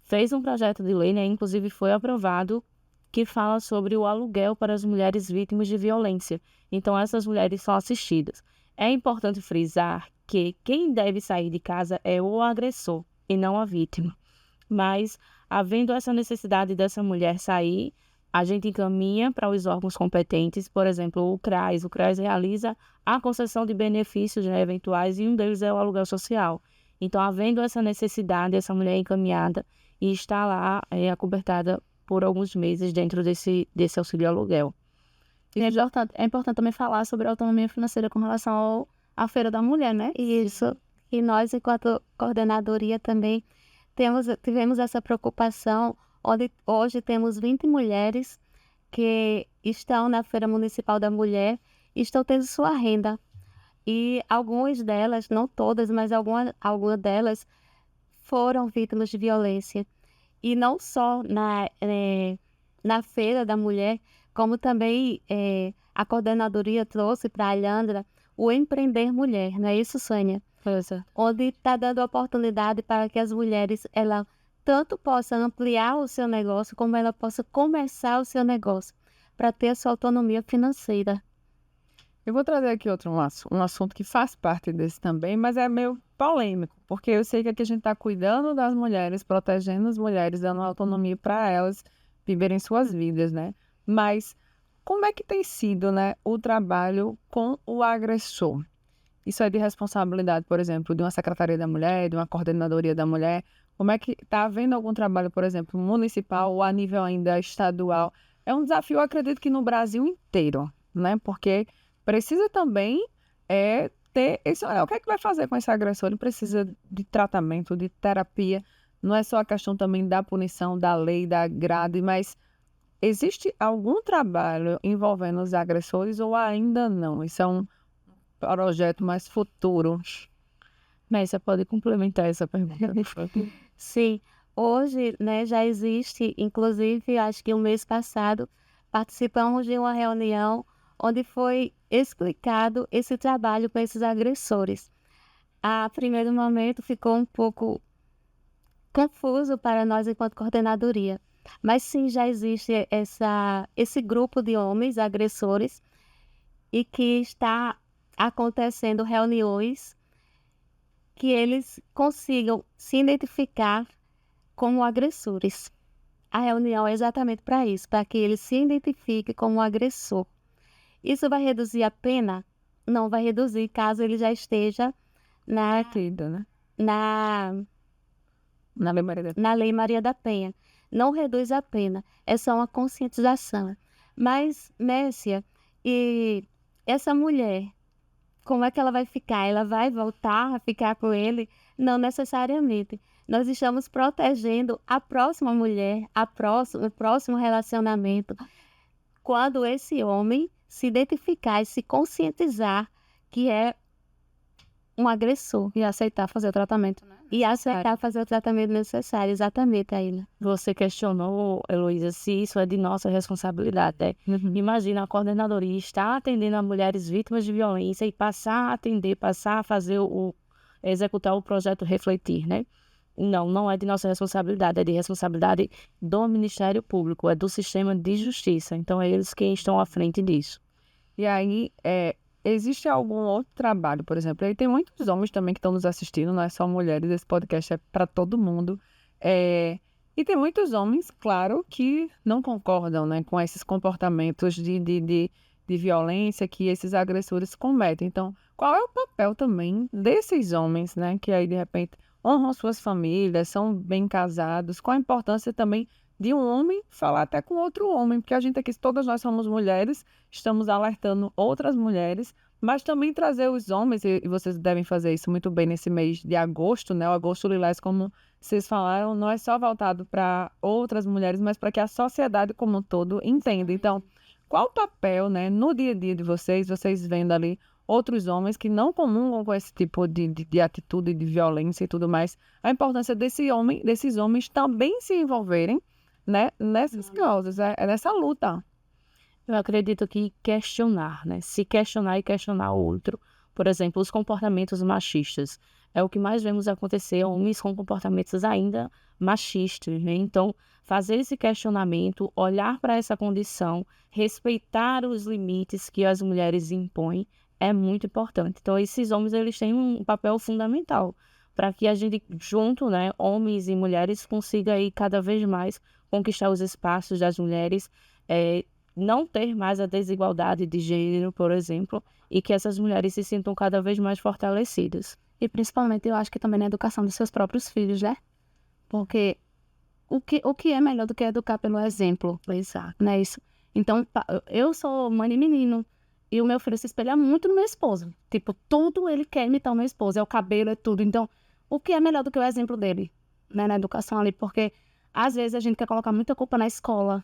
fez um projeto de lei, né, inclusive foi aprovado, que fala sobre o aluguel para as mulheres vítimas de violência. Então, essas mulheres são assistidas. É importante frisar que quem deve sair de casa é o agressor e não a vítima. Mas, havendo essa necessidade dessa mulher sair, a gente encaminha para os órgãos competentes, por exemplo, o CRAS. O CRAS realiza a concessão de benefícios, né, eventuais e um deles é o aluguel social. Então, havendo essa necessidade, essa mulher é encaminhada e está lá acobertada por alguns meses dentro desse auxílio aluguel. E é importante também falar sobre a autonomia financeira com relação à Feira da Mulher, né? Isso. E nós, enquanto coordenadoria, também tivemos essa preocupação, onde hoje temos 20 mulheres que estão na Feira Municipal da Mulher e estão tendo sua renda. E algumas delas, não todas, mas algumas delas foram vítimas de violência. E não só na Feira da Mulher, como também a coordenadoria trouxe para a Alhandra o Empreender Mulher, não é isso, Sônia? Onde está dando oportunidade para que as mulheres ela tanto possam ampliar o seu negócio, como ela possa começar o seu negócio, para ter a sua autonomia financeira. Eu vou trazer aqui um assunto que faz parte desse também, mas é meio polêmico, porque eu sei que aqui a gente está cuidando das mulheres, protegendo as mulheres, dando autonomia para elas viverem suas vidas, né? Mas como é que tem sido, né, o trabalho com o agressor? Isso é de responsabilidade, por exemplo, de uma Secretaria da Mulher, de uma Coordenadoria da Mulher? Como é que está havendo algum trabalho, por exemplo, municipal ou a nível ainda estadual? É um desafio, eu acredito que no Brasil inteiro, né? Porque precisa também ter esse... o que é que vai fazer com esse agressor? Ele precisa de tratamento, de terapia. Não é só a questão também da punição, da lei, da grade, mas existe algum trabalho envolvendo os agressores ou ainda não? Isso é um projeto mais futuro. Mas você pode complementar essa pergunta? Sim, hoje, né, já existe, inclusive, acho que o mês passado, participamos de uma reunião onde foi explicado esse trabalho com esses agressores. a primeiro momento ficou um pouco confuso para nós enquanto coordenadoria. Mas sim, já existe esse grupo de homens agressores e que está acontecendo reuniões que eles consigam se identificar como agressores. A reunião é exatamente para isso, para que eles se identifiquem como agressor. Isso vai reduzir a pena? Não vai reduzir, caso ele já esteja na, Tida, né? na, Na Lei Maria da na Lei Maria da Penha. Não reduz a pena, é só uma conscientização. Mas, Messia, e essa mulher, como é que ela vai ficar? Ela vai voltar a ficar com ele? Não necessariamente. Nós estamos protegendo a próxima mulher, o próximo relacionamento, quando esse homem se identificar e se conscientizar que é um agressor E aceitar fazer o tratamento, né? e aceitar fazer o tratamento necessário. Exatamente, Aila. Você questionou, Heloísa, se isso é de nossa responsabilidade, né? Imagina a coordenadoria estar atendendo a mulheres vítimas de violência e passar a atender, passar a fazer executar o projeto Refletir, né? Não é de nossa responsabilidade, é de responsabilidade do Ministério Público, é do sistema de justiça. Então, é eles quem estão à frente disso. E aí, existe algum outro trabalho, por exemplo? Aí tem muitos homens também que estão nos assistindo, não é só mulheres, esse podcast é para todo mundo. E tem muitos homens, claro, que não concordam, né, com esses comportamentos de violência que esses agressores cometem. Então, qual é o papel também desses homens, né, que aí, de repente, honram suas famílias, são bem casados? Qual a importância também de um homem falar até com outro homem? Porque a gente aqui, todas nós somos mulheres, estamos alertando outras mulheres, mas também trazer os homens, e vocês devem fazer isso muito bem nesse mês de agosto, né? O Agosto Lilás, como vocês falaram, não é só voltado para outras mulheres, mas para que a sociedade como um todo entenda. Então, qual o papel, né, no dia a dia de vocês vendo ali outros homens que não comungam com esse tipo de atitude, de violência e tudo mais, a importância desses homens também se envolverem, né, nessas causas, nessa luta. Eu acredito que questionar, né? Se questionar e questionar o outro. Por exemplo, os comportamentos machistas. É o que mais vemos acontecer, homens com comportamentos ainda machistas, né? Então, fazer esse questionamento, olhar para essa condição, respeitar os limites que as mulheres impõem, é muito importante. Então, esses homens, eles têm um papel fundamental para que a gente, junto, né, homens e mulheres, consiga aí cada vez mais conquistar os espaços das mulheres, não ter mais a desigualdade de gênero, por exemplo, e que essas mulheres se sintam cada vez mais fortalecidas. E principalmente eu acho que também na educação dos seus próprios filhos, né? Porque o que é melhor do que educar pelo exemplo? Exato. Não é isso? Então, eu sou mãe de menino e o meu filho se espelha muito no meu esposo. Tipo, tudo ele quer imitar o meu esposo, é o cabelo, é tudo. Então, o que é melhor do que o exemplo dele, né, na educação ali? Porque às vezes a gente quer colocar muita culpa na escola.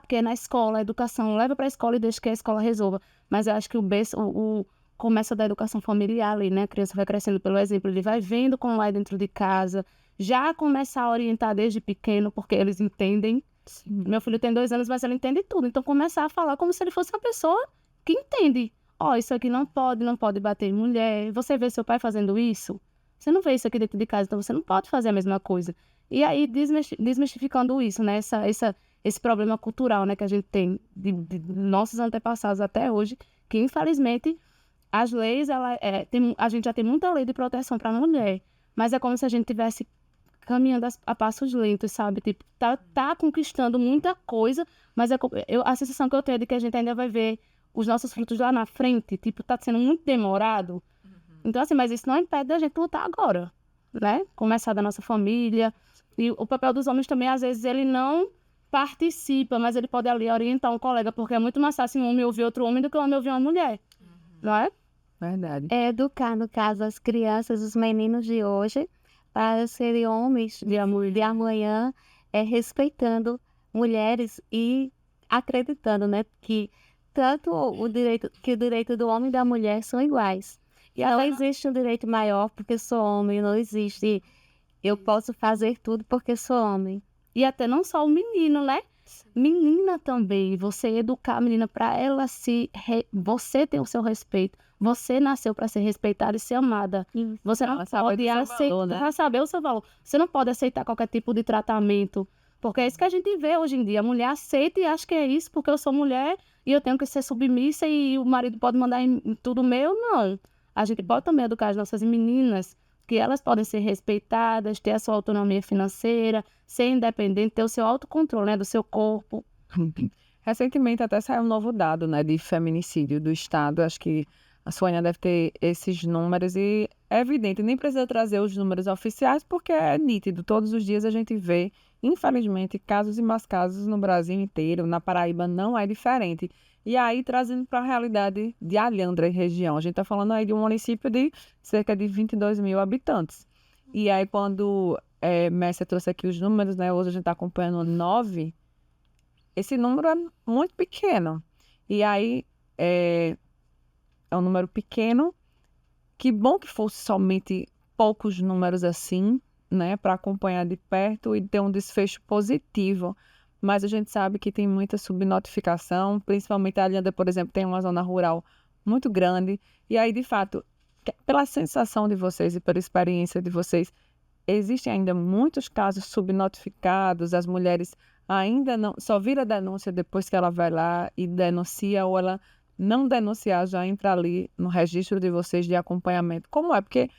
Porque é na escola, a educação leva para a escola e deixa que a escola resolva. Mas eu acho que o começo da educação familiar ali, né? A criança vai crescendo pelo exemplo, ele vai vendo como é dentro de casa, já começar a orientar desde pequeno, porque eles entendem. Sim. Meu filho tem 2 anos, mas ele entende tudo. Então, começar a falar como se ele fosse uma pessoa que entende. Isso aqui não pode bater em mulher. Você vê seu pai fazendo isso? Você não vê isso aqui dentro de casa, então você não pode fazer a mesma coisa. E aí, desmistificando isso, né? Esse problema cultural, né, que a gente tem de nossos antepassados até hoje, que infelizmente as leis, a gente já tem muita lei de proteção para a mulher, mas é como se a gente tivesse caminhando a passos lentos, sabe? Tipo, tá conquistando muita coisa, mas a sensação que eu tenho é de que a gente ainda vai ver os nossos frutos lá na frente, tipo, tá sendo muito demorado. Então, assim, mas isso não impede da gente lutar agora, né? Começar da nossa família. E o papel dos homens também, às vezes, ele não participa, mas ele pode ali orientar um colega, porque é muito mais fácil um homem ouvir outro homem do que um homem ouvir uma mulher, não é? Verdade. É educar, no caso, as crianças, os meninos de hoje, para serem homens de amanhã, respeitando mulheres e acreditando, né, que tanto o direito do homem e da mulher são iguais. E não existe um direito maior porque sou homem, não existe eu posso fazer tudo porque sou homem. E até não só o menino, né? menina também, você educar a menina para ela você tem o seu respeito, você nasceu para ser respeitada e ser amada. Você não pode aceitar, saber o seu valor. Você não pode aceitar qualquer tipo de tratamento, porque é isso que a gente vê hoje em dia. A mulher aceita e acha que é isso porque eu sou mulher e eu tenho que ser submissa e o marido pode mandar em tudo meu. Não. A gente pode também educar as nossas meninas que elas podem ser respeitadas, ter a sua autonomia financeira, ser independente, ter o seu autocontrole, né, do seu corpo. Recentemente até saiu um novo dado, né, de feminicídio do Estado. Acho que a Sônia deve ter esses números e é evidente, nem precisa trazer os números oficiais porque é nítido. Todos os dias a gente vê, infelizmente, casos e mais casos no Brasil inteiro. Na Paraíba não é diferente. E aí, trazendo para a realidade de Alhandra e região, a gente está falando aí de um município de cerca de 22 mil habitantes. E aí, quando Messia trouxe aqui os números, né, hoje a gente está acompanhando 9, esse número é muito pequeno. E aí, é um número pequeno, que bom que fosse somente poucos números assim, né, para acompanhar de perto e ter um desfecho positivo. Mas a gente sabe que tem muita subnotificação, principalmente a Alhandra, por exemplo, tem uma zona rural muito grande. E aí, de fato, pela sensação de vocês e pela experiência de vocês, existem ainda muitos casos subnotificados, as mulheres ainda não, só vira denúncia depois que ela vai lá e denuncia, ou ela não denunciar, já entra ali no registro de vocês de acompanhamento. Como é? Porque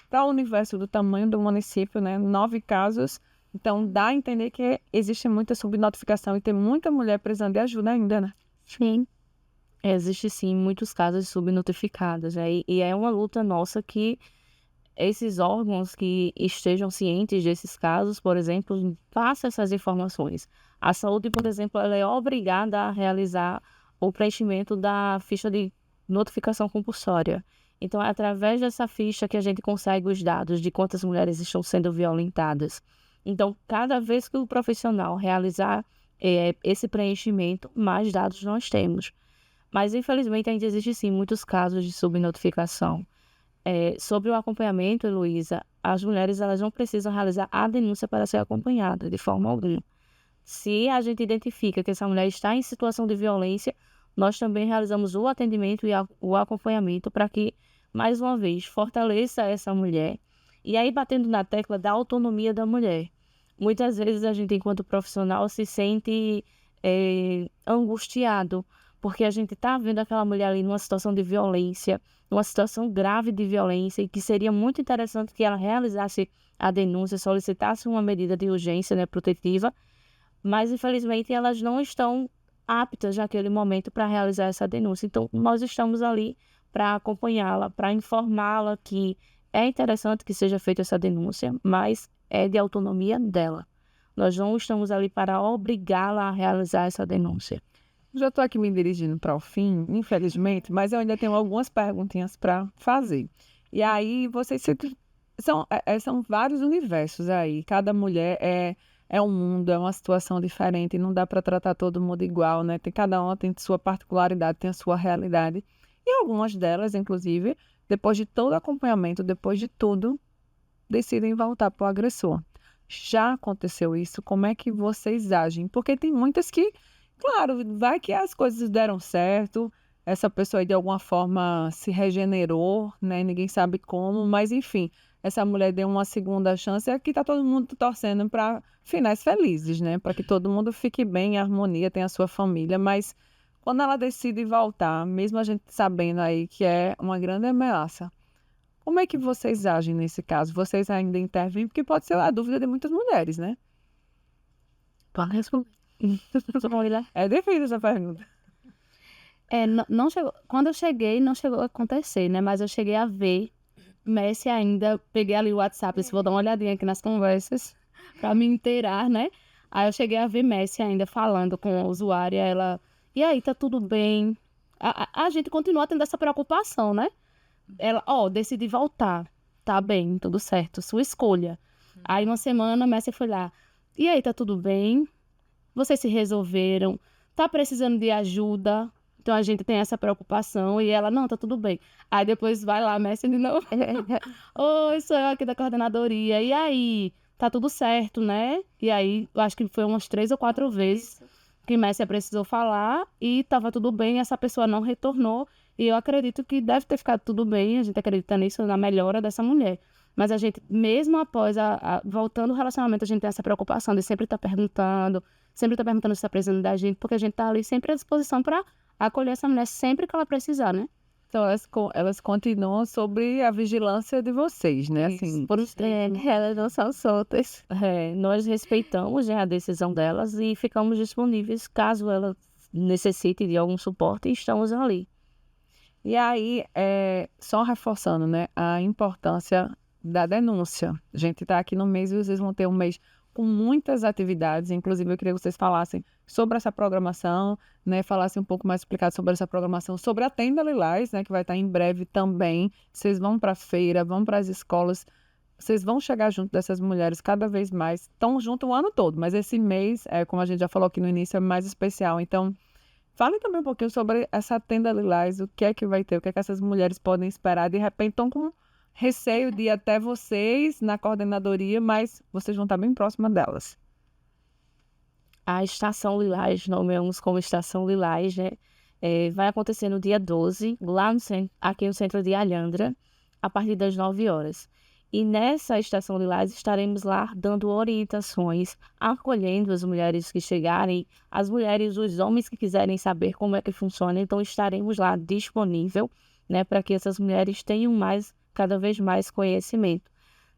para o universo do tamanho do município, né, 9 casos, então dá a entender que existe muita subnotificação e tem muita mulher precisando de ajuda ainda, né? Sim. Existe sim muitos casos subnotificados, né? E é uma luta nossa que esses órgãos que estejam cientes desses casos, por exemplo, passem essas informações. A saúde, por exemplo, ela é obrigada a realizar o preenchimento da ficha de notificação compulsória. Então, é através dessa ficha que a gente consegue os dados de quantas mulheres estão sendo violentadas. Então, cada vez que o profissional realizar esse preenchimento, mais dados nós temos. Mas, infelizmente, ainda existe, sim, muitos casos de subnotificação. Sobre o acompanhamento, Heloísa, as mulheres elas não precisam realizar a denúncia para ser acompanhada, de forma alguma. Se a gente identifica que essa mulher está em situação de violência, nós também realizamos o atendimento e o acompanhamento para que, mais uma vez, fortaleça essa mulher. E aí, batendo na tecla da autonomia da mulher. Muitas vezes a gente, enquanto profissional, se sente angustiado, porque a gente está vendo aquela mulher ali numa situação de violência, numa situação grave de violência, e que seria muito interessante que ela realizasse a denúncia, solicitasse uma medida de urgência, né, protetiva, mas infelizmente elas não estão aptas naquele momento para realizar essa denúncia. Então, nós estamos ali para acompanhá-la, para informá-la que é interessante que seja feita essa denúncia, mas é de autonomia dela. Nós não estamos ali para obrigá-la a realizar essa denúncia. Já estou aqui me dirigindo para o fim, infelizmente, mas eu ainda tenho algumas perguntinhas para fazer. E aí, vocês são vários universos aí. Cada mulher é um mundo, é uma situação diferente. Não dá para tratar todo mundo igual, né? Cada uma tem sua particularidade, tem a sua realidade. E algumas delas, inclusive, depois de todo acompanhamento, depois de tudo, decidem voltar para o agressor. Já aconteceu isso? Como é que vocês agem? Porque tem muitas que, claro, vai que as coisas deram certo, essa pessoa aí de alguma forma se regenerou, né? Ninguém sabe como, mas enfim, essa mulher deu uma segunda chance e aqui está todo mundo torcendo para finais felizes, né? Para que todo mundo fique bem, em harmonia, tenha a sua família, mas quando ela decide voltar, mesmo a gente sabendo aí que é uma grande ameaça, como é que vocês agem nesse caso? Vocês ainda intervêm? Porque pode ser a dúvida de muitas mulheres, né? Pode responder. É difícil essa pergunta. Não chegou, quando eu cheguei, não chegou a acontecer, né? Mas eu cheguei a ver Messia ainda, peguei ali o WhatsApp, disse, vou dar uma olhadinha aqui nas conversas para me inteirar, né? Aí eu cheguei a ver Messia ainda falando com a usuária, ela, e aí, tá tudo bem? A gente continua tendo essa preocupação, né? Ela, decidi voltar, tá bem, tudo certo, sua escolha. Aí uma semana, Messia foi lá, e aí, tá tudo bem? Vocês se resolveram? Tá precisando de ajuda? Então a gente tem essa preocupação e ela, não, tá tudo bem. Aí depois vai lá, Messi de novo. Oi, sou eu aqui da coordenadoria. E aí, tá tudo certo, né? E aí, eu acho que foi umas 3 ou 4 vezes que Messia precisou falar e estava tudo bem, essa pessoa não retornou. E eu acredito que deve ter ficado tudo bem, a gente acredita nisso, na melhora dessa mulher. Mas a gente, mesmo após voltando ao relacionamento, a gente tem essa preocupação de sempre estar perguntando se está precisando da gente, porque a gente está ali sempre à disposição para acolher essa mulher sempre que ela precisar, né? Então, elas continuam sobre a vigilância de vocês, né? Assim, Elas não são soltas. Nós respeitamos, né, a decisão delas e ficamos disponíveis caso ela necessite de algum suporte e estamos ali. e aí, só reforçando, né, a importância da denúncia. A gente está aqui no mês e vocês vão ter um mês com muitas atividades. Inclusive, eu queria que vocês falassem sobre essa programação, né, falassem um pouco mais explicado sobre essa programação, sobre a Tenda Lilás, né, que vai estar em breve também. Vocês vão para a feira, vão para as escolas, vocês vão chegar junto dessas mulheres cada vez mais. Estão junto o ano todo, mas esse mês, como a gente já falou aqui no início, é mais especial. Então, falem também um pouquinho sobre essa Tenda Lilás, o que é que vai ter, o que é que essas mulheres podem esperar. De repente, estão com receio de ir até vocês na coordenadoria, mas vocês vão estar bem próxima delas. A Estação Lilás, nomeamos como Estação Lilás, né? Vai acontecer no dia 12, lá aqui no centro de Alhandra, a partir das 9 horas. E nessa Estação Lilás estaremos lá dando orientações, acolhendo as mulheres que chegarem, as mulheres, os homens que quiserem saber como é que funciona. Então estaremos lá disponível, né, para que essas mulheres tenham cada vez mais conhecimento.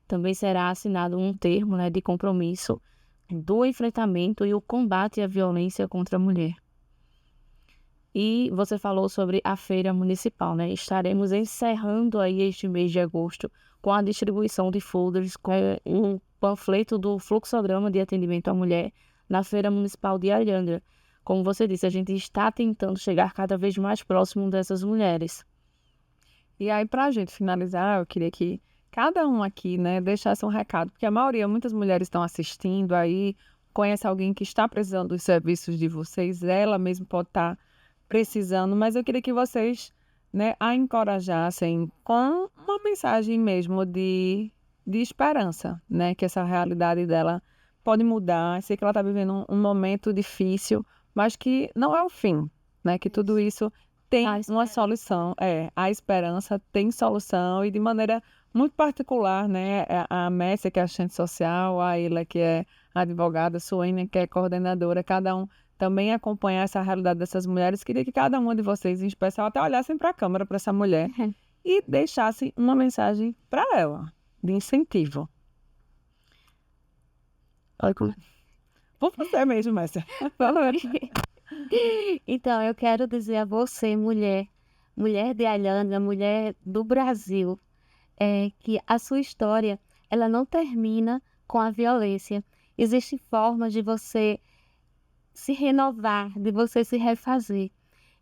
Também será assinado um termo, né, de compromisso do enfrentamento e o combate à violência contra a mulher. E você falou sobre a feira municipal, né? Estaremos encerrando aí este mês de agosto com a distribuição de folders com um panfleto do fluxograma de atendimento à mulher na Feira Municipal de Alhandra. Como você disse, a gente está tentando chegar cada vez mais próximo dessas mulheres. E aí, para a gente finalizar, eu queria que cada um aqui, né, deixasse um recado, porque muitas mulheres estão assistindo aí, conhece alguém que está precisando dos serviços de vocês, ela mesma pode estar precisando, mas eu queria que vocês, né, a encorajassem com uma mensagem mesmo de esperança, né, que essa realidade dela pode mudar. Sei que ela está vivendo um momento difícil, mas que não é o fim, né, que tudo isso tem uma solução. A esperança tem solução e de maneira muito particular, né, a Messia, que é assistente social, a Ilha, que é advogada, a Suênia, que é coordenadora, cada um também acompanhar essa realidade dessas mulheres. Queria que cada uma de vocês, em especial, até olhassem para a câmera, para essa mulher, e deixassem uma mensagem para ela, de incentivo. Por você mesmo, Messia. Então, eu quero dizer a você, mulher de Alhandra, mulher do Brasil, que a sua história, ela não termina com a violência. Existem formas de você se renovar, de você se refazer.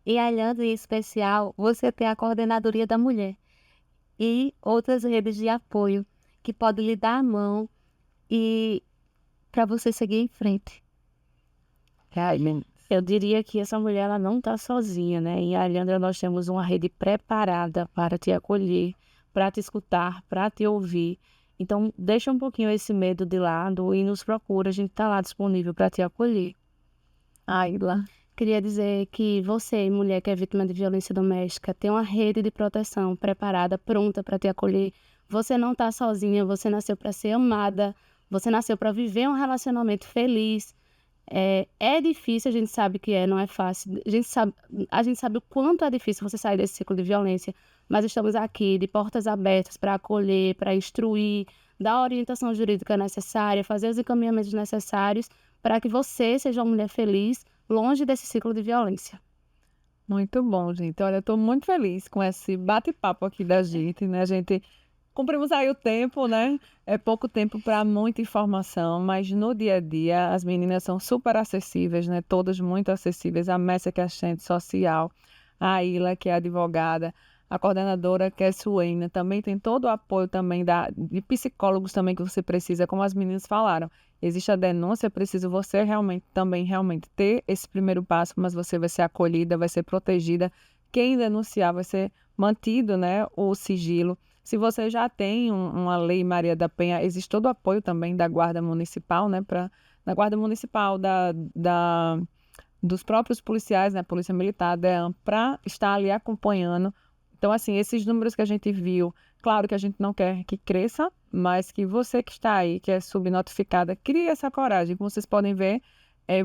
Em Alhandra, em especial, você tem a Coordenadoria da Mulher e outras redes de apoio que podem lhe dar a mão e para você seguir em frente. Eu diria que essa mulher ela não está sozinha, né? Em Alhandra nós temos uma rede preparada para te acolher, para te escutar, para te ouvir. Então, deixa um pouquinho esse medo de lado e nos procura. A gente está lá disponível para te acolher. Aila, queria dizer que você, mulher que é vítima de violência doméstica, tem uma rede de proteção preparada, pronta para te acolher. Você não está sozinha, você nasceu para ser amada, você nasceu para viver um relacionamento feliz. É difícil, a gente sabe que não é fácil. A gente sabe o quanto é difícil você sair desse ciclo de violência, mas estamos aqui de portas abertas para acolher, para instruir, dar a orientação jurídica necessária, fazer os encaminhamentos necessários para que você seja uma mulher feliz, longe desse ciclo de violência. Muito bom, gente. Olha, eu estou muito feliz com esse bate-papo aqui da gente, né? A gente cumprimos aí o tempo, né? É pouco tempo para muita informação, mas no dia a dia as meninas são super acessíveis, né? Todas muito acessíveis. A Messia, que é assistente social, a Ilha, que é advogada, a coordenadora, que é Suênia, também tem todo o apoio também de psicólogos também que você precisa, como as meninas falaram. Existe a denúncia, é preciso você realmente ter esse primeiro passo, mas você vai ser acolhida, vai ser protegida. Quem denunciar vai ser mantido, né, o sigilo. Se você já tem uma lei Maria da Penha, existe todo o apoio também da Guarda Municipal, né, da Guarda Municipal, dos próprios policiais, né, Polícia Militar, DEAM, para estar ali acompanhando. Então, assim, esses números que a gente viu, claro que a gente não quer que cresça, mas que você que está aí, que é subnotificada, crie essa coragem. Como vocês podem ver,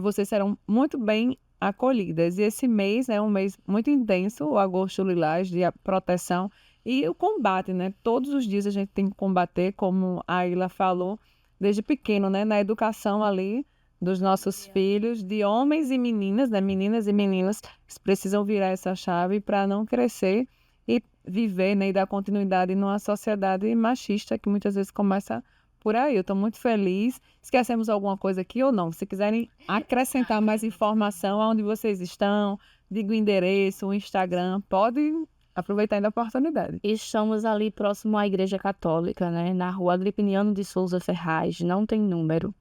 vocês serão muito bem acolhidas. E esse mês é um mês muito intenso, o Agosto Lilás, de proteção e o combate, né? Todos os dias a gente tem que combater, como a Ilha falou, desde pequeno, né? Na educação ali dos nossos filhos, de homens e meninas, né? Meninas e meninas que precisam virar essa chave para não crescer e viver, né? E dar continuidade numa sociedade machista que muitas vezes começa por aí. Eu estou muito feliz. Esquecemos alguma coisa aqui ou não? Se quiserem acrescentar mais informação, aonde vocês estão, diga o endereço, o Instagram, pode aproveitar ainda a oportunidade. Estamos ali próximo à Igreja Católica, né? Na rua Agripiniano de Souza Ferraz, não tem número.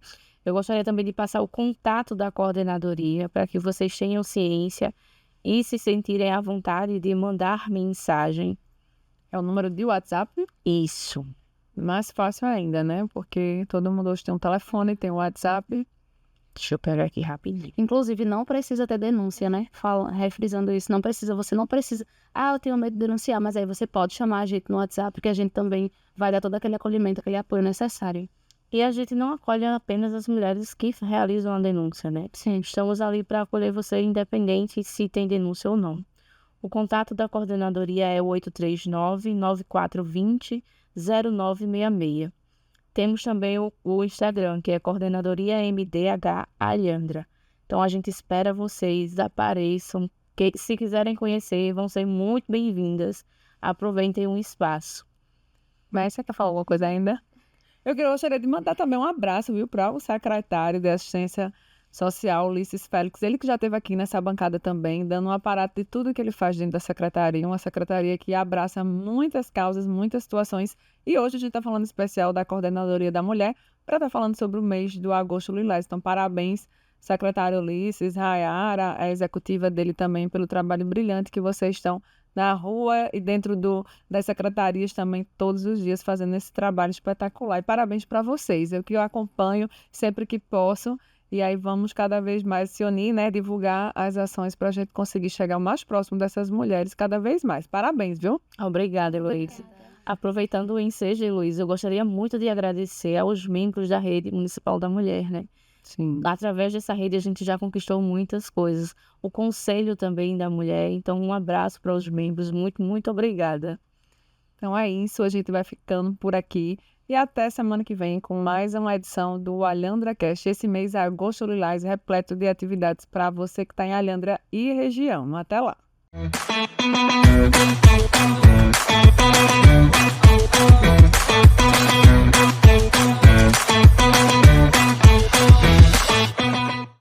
Eu gostaria também de passar o contato da coordenadoria para que vocês tenham ciência e se sentirem à vontade de mandar mensagem. É o número de WhatsApp? Isso. Mais fácil ainda, né? Porque todo mundo hoje tem um telefone, tem um WhatsApp. Deixa eu pegar aqui rapidinho. Inclusive, não precisa ter denúncia, né? Refrisando isso, você não precisa. Ah, eu tenho medo de denunciar, mas aí você pode chamar a gente no WhatsApp, porque a gente também vai dar todo aquele acolhimento, aquele apoio necessário. E a gente não acolhe apenas as mulheres que realizam a denúncia, né? Sim. Estamos ali para acolher você independente se tem denúncia ou não. O contato da coordenadoria é o 839-9420-0966. Temos também o Instagram, que é Coordenadoria MDH Alhandra. Então, a gente espera vocês, apareçam, que se quiserem conhecer, vão ser muito bem-vindas. Aproveitem o espaço. Mas você quer falar alguma coisa ainda? Eu gostaria de mandar também um abraço, viu, para o secretário de Assistência Social, Ulisses Félix, ele que já esteve aqui nessa bancada também, dando um aparato de tudo que ele faz dentro da secretaria, uma secretaria que abraça muitas causas, muitas situações, e hoje a gente está falando especial da Coordenadoria da Mulher, para estar falando sobre o mês do Agosto Lilás. Então, parabéns, secretário Ulisses, Rayara, a executiva dele também, pelo trabalho brilhante que vocês estão na rua e dentro das secretarias também, todos os dias, fazendo esse trabalho espetacular. E parabéns para vocês, eu que acompanho sempre que posso. E aí vamos cada vez mais se unir, né? Divulgar as ações para a gente conseguir chegar o mais próximo dessas mulheres cada vez mais. Parabéns, viu? Obrigada, Heloísa. Aproveitando o ensejo, Heloísa, eu gostaria muito de agradecer aos membros da Rede Municipal da Mulher, né? Sim. Através dessa rede a gente já conquistou muitas coisas. O Conselho também da Mulher. Então, um abraço para os membros. Muito, muito obrigada. Então é isso, a gente vai ficando por aqui. E até semana que vem com mais uma edição do Alhandra Cast. Esse mês é Agosto Lilás, repleto de atividades para você que está em Alhandra e região. Até lá!